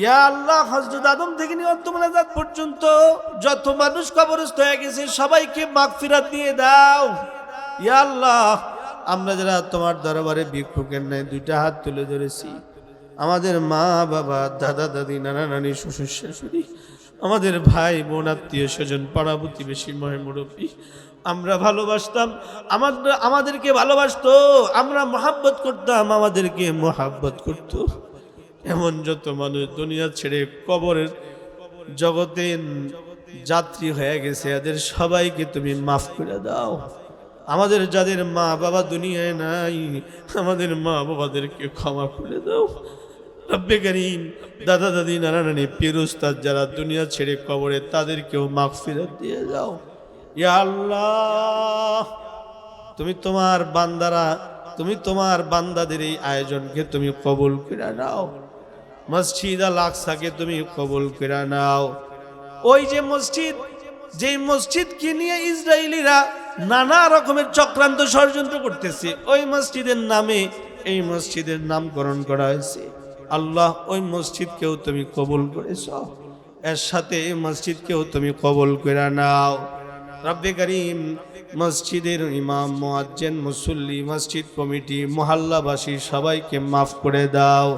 ইয়া আল্লাহ, হযরত আদম থেকে নিয়ে অন্তমনাজাত পর্যন্ত যত মানুষ কবরস্থ হয়ে গেছে সবাইকে মাগফিরাত দিয়ে দাও। ইয়া আল্লাহ, আমরা যারা তোমার দরবারে ভিক্ষুকের ন্যায় দুইটা হাত তুলে ধরেছি, আমাদের মা বাবা দাদা দাদি নানা নানি শ্বশুর শাশুড়ি, আমাদের ভাই বোন আত্মীয় স্বজন পাড়া প্রতিবেশী মুরব্বী, আমরা ভালোবাসতাম, আমাদেরকে ভালোবাসতো, আমরা মহাব্বত করতাম, আমাদেরকে মহাব্বত করত, এমন যত মানুষ দুনিয়া ছেড়ে কবরের জগতে যাত্রী হয়ে গেছে এদের সবাইকে তুমি মাফ করে দাও। আমাদের যাদের মা বাবা দুনিয়ায় নাই, আমাদের মা বাবাদেরকে ক্ষমা করে দাও। রব্বে করিম, দাদা দাদি নানা নানি পীর উস্তাদ যারা দুনিয়া ছেড়ে কবরে তাদেরকেও মাগফিরাত দিয়ে দাও। ইয়া আল্লাহ, তুমি তোমার বান্দাদের এই আয়োজনকে তুমি কবুল করে নাও। মসজিদ আল আকসাকে তুমি কবুল করে নাও। ওই যে মসজিদকে নিয়ে ইসরায়েলিরা নানা রকমের চক্রান্ত ষড়যন্ত্র করতেছে, ওই মসজিদের নামে এই মসজিদের নামকরণ করা হয়েছে। আল্লাহ, ওই মসজিদকেও তুমি কবুল করেছ, এর সাথে এই মসজিদকেও তুমি কবুল করে নাও। রব্বে করিম, মসজিদের ইমাম, মুয়াজ্জিন, মুসল্লি, মসজিদ কমিটি, মহল্লাবাসী সবাইকে মাফ করে দাও।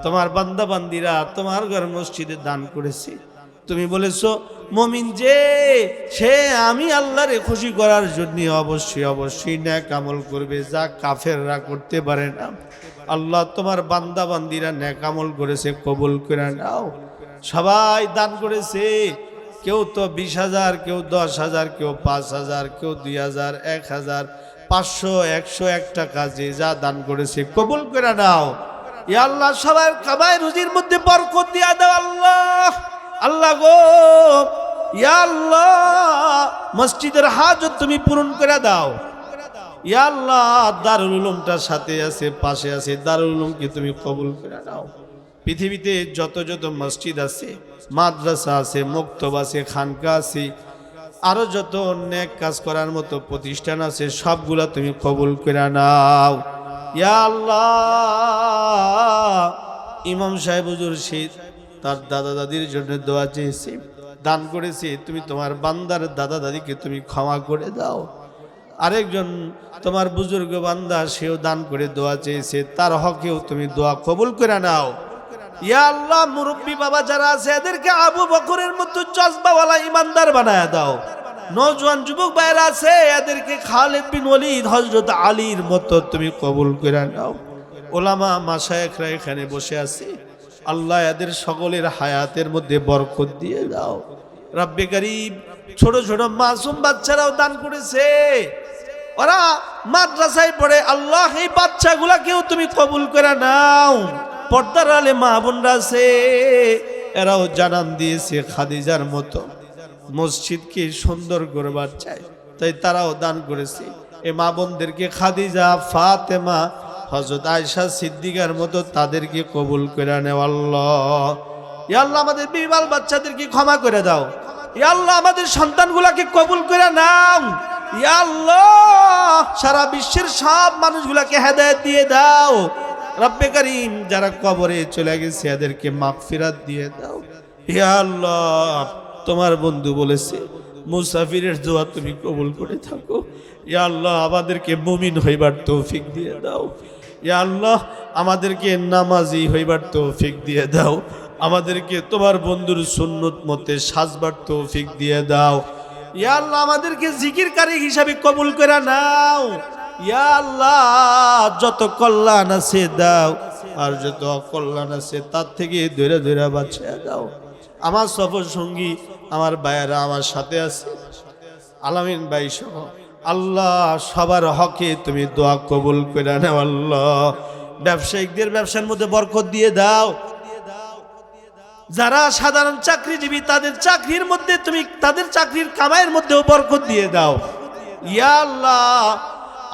তোমার বান্দা বান্দিরা তোমার ঘর মসজিদে দান করেছে, তুমি বলেছো মুমিন যে সে আমি আল্লাহরে খুশি করার জন্য অবশ্যই নেক আমল করবে, যা কাফেররা করতে পারে না। আল্লাহ, তোমার বান্দা বান্দিরা নেক আমল করেছে, কবুল করে নাও। সবাই দান করেছে, কেউ তো 20,000, কেউ 10,000, কেউ 5,000, কেউ 2,000, 1,000, 500, 100, 1 টাকা, যে যা দান করেছে কবুল করে নাও। ইয়া আল্লাহ, সবার কামাই রুজির মধ্যে বরকত দিয়া দাও। আল্লাহ গো, ইয়া আল্লাহ, মসজিদের হাজত তুমি পূরণ করে দাও। ইয়া আল্লাহ, দারুল উলুমটার সাথে আছে, পাশে আছে, দারুল উলুমকে তুমি কবুল করে নাও। পৃথিবীতে যত মসজিদ আছে, মাদ্রাসা আছে, মক্তব আছে, খানকা আছে, আরো যত নেক কাজ করার মতো প্রতিষ্ঠান আছে, সবগুলা তুমি কবুল করে নাও। ইয়া আল্লাহ, ইমাম সাহেব হুজুর শহীদ তার দাদা দাদির জন্য দোয়া চেয়েছে, দান করেছে, তুমি তোমার বান্দার দাদা দাদিকে তুমি ক্ষমা করে দাও। আরেকজন তোমার বুজুর্গ বান্দা, সেও দান করে দোয়া চেয়েছে, তার হকেও তুমি দোয়া কবুল করে নাও। ইয়া আল্লাহ, মুরব্বী বাবা যারা আছে এদেরকে আবু বকরের মতো জজবাওয়ালা ইমানদার বানায় দাও। নওজোয়ান যুবক ভাইরা আছে এদেরকে খালিদ বিন ওয়ালিদ, হযরত আলীর মতো তুমি কবুল করে নাও। ওলামা মাশায়েখরা এখানে বসে আছে, আল্লাহ এদের সকলের হায়াতের মধ্যে বরকত দিয়ে দাও। রব্বে করিম, ছোট ছোট মাসুম বাচ্চারাও দান করেছে, ওরা মাদ্রাসায় পড়ে, আল্লাহ এই বাচ্চাগুলাকেও তুমি কবুল করে নাও। পর্দার আলে মা বোনরা আছে, এরাও জানান দিয়েছে খাদিজার মতো মসজিদকে সুন্দর করবার চায়, তাই তারাও দান করেছে। এই মা বোনদেরকে খাদিজা, ফাতেমা, হযরত আয়েশা সিদ্দিকার মতো তাদেরকে কবুল করে নাও। আল্লাহ, ইয়া আল্লাহ, আমাদের বিবাল বাচ্চাদেরকে ক্ষমা করে দাও। ইয়া আল্লাহ, আমাদের সন্তানগুলাকে কবুল করে নাও। ইয়া আল্লাহ, সারা বিশ্বের সব মানুষগুলাকে হেদায়েত দিয়ে দাও। রব্বে করিম, যারা কবরে চলে গেছে এদেরকে মাগফিরাত দিয়ে দাও। ইয়া আল্লাহ, তোমার বন্ধু বলেছে মুসাফিরের দোয়া তুমি কবুল করে থাকো। ইয়া আল্লাহ, আমাদেরকে মুমিন হইবার তৌফিক দিয়ে দাও। ইয়া আল্লাহ, আমাদেরকে নামাজি হইবার তৌফিক দিয়ে দাও। আমাদেরকে তোমার বন্ধুর সুন্নত মতে সাজবার তৌফিক দিয়ে দাও। ইয়া আল্লাহ, আমাদেরকে জিকিরকারী হিসাবে কবুল করে নাও। ইয়া আল্লাহ, যত কল্যাণ আছে দাও, আর যত অকল্যাণ আছে তার থেকে ধরে ধরে বাঁচিয়ে দাও। আমার সফর সঙ্গী, আমার ভাইয়েরা আমার সাথে আছে, আলামিন ভাই সহ, আল্লাহ সবার হকে তুমি দোয়া কবুল করে নাও। আল্লাহ, ব্যবসায়িকদের ব্যবসার মধ্যে বরকত দিয়ে দাও। যারা সাধারণ চাকরিজীবী তাদের চাকরির মধ্যে তুমি তাদের চাকরির কামাইয়ের মধ্যেও বরকত দিয়ে দাও। ইয়া আল্লাহ,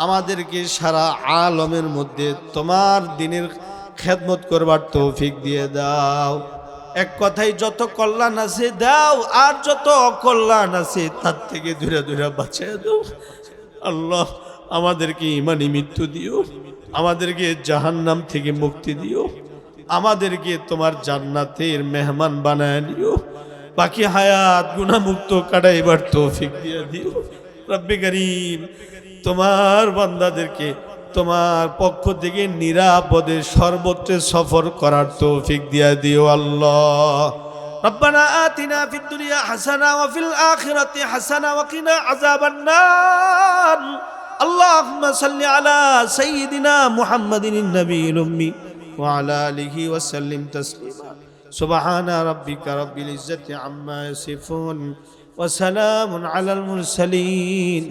আমাদেরকে সারা আলমের মধ্যে তোমার দিনের খেদমত করবার তৌফিক দিয়ে দাও। এক কথায় যত কল্যাণ আছে দাও, আর যত অকল্যাণ আছে তার থেকে দূরে দূরে বাঁচিয়ে দাও। আল্লাহ আমাদেরকে ইমানি মৃত্যু দিও, আমাদেরকে জাহান্নাম থেকে মুক্তি দিও, আমাদেরকে তোমার জান্নাতের মেহমান বানায় নিও, বাকি হায়াত গুনাহমুক্ত কাটাইবার তৌফিক দিয়ে দিও। রব্বে করিম, তোমার বান্দাদেরকে তোমার পক্ষ থেকে নিরাপদে সর্বত্র সফর করার তৌফিক দিয়ে দিও আল্লাহ। রব্বানা আতিনা ফিদ দুনিয়া হাসানা ওয়া ফিল আখিরাতি হাসানা ওয়া কিনা আযাবান নার। আল্লাহুম্মা সাল্লি আলা সাইয়্যিদিনা মুহাম্মাদিন নবিয়্যিল উম্মি ওয়া আলা আলিহি ওয়া সাল্লিম তাসলিমা। সুবহানা রাব্বিকা রাব্বিল ইজ্জাতি আম্মা ইয়াসিফুন ওয়া সালামুন আলাল মুরসালিন।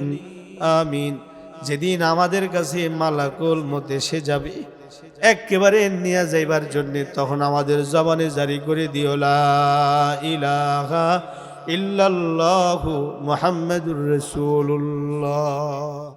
আমিন। যেদিন আমাদের কাছে মালাকুল মউত এসে যাবে একেবারে নিয়ে যাইবার জন্য, তখন আমাদের জবানে জারি করে দিও লা ইলাহা ইল্লাল্লাহু মুহাম্মাদুর রাসূলুল্লাহ।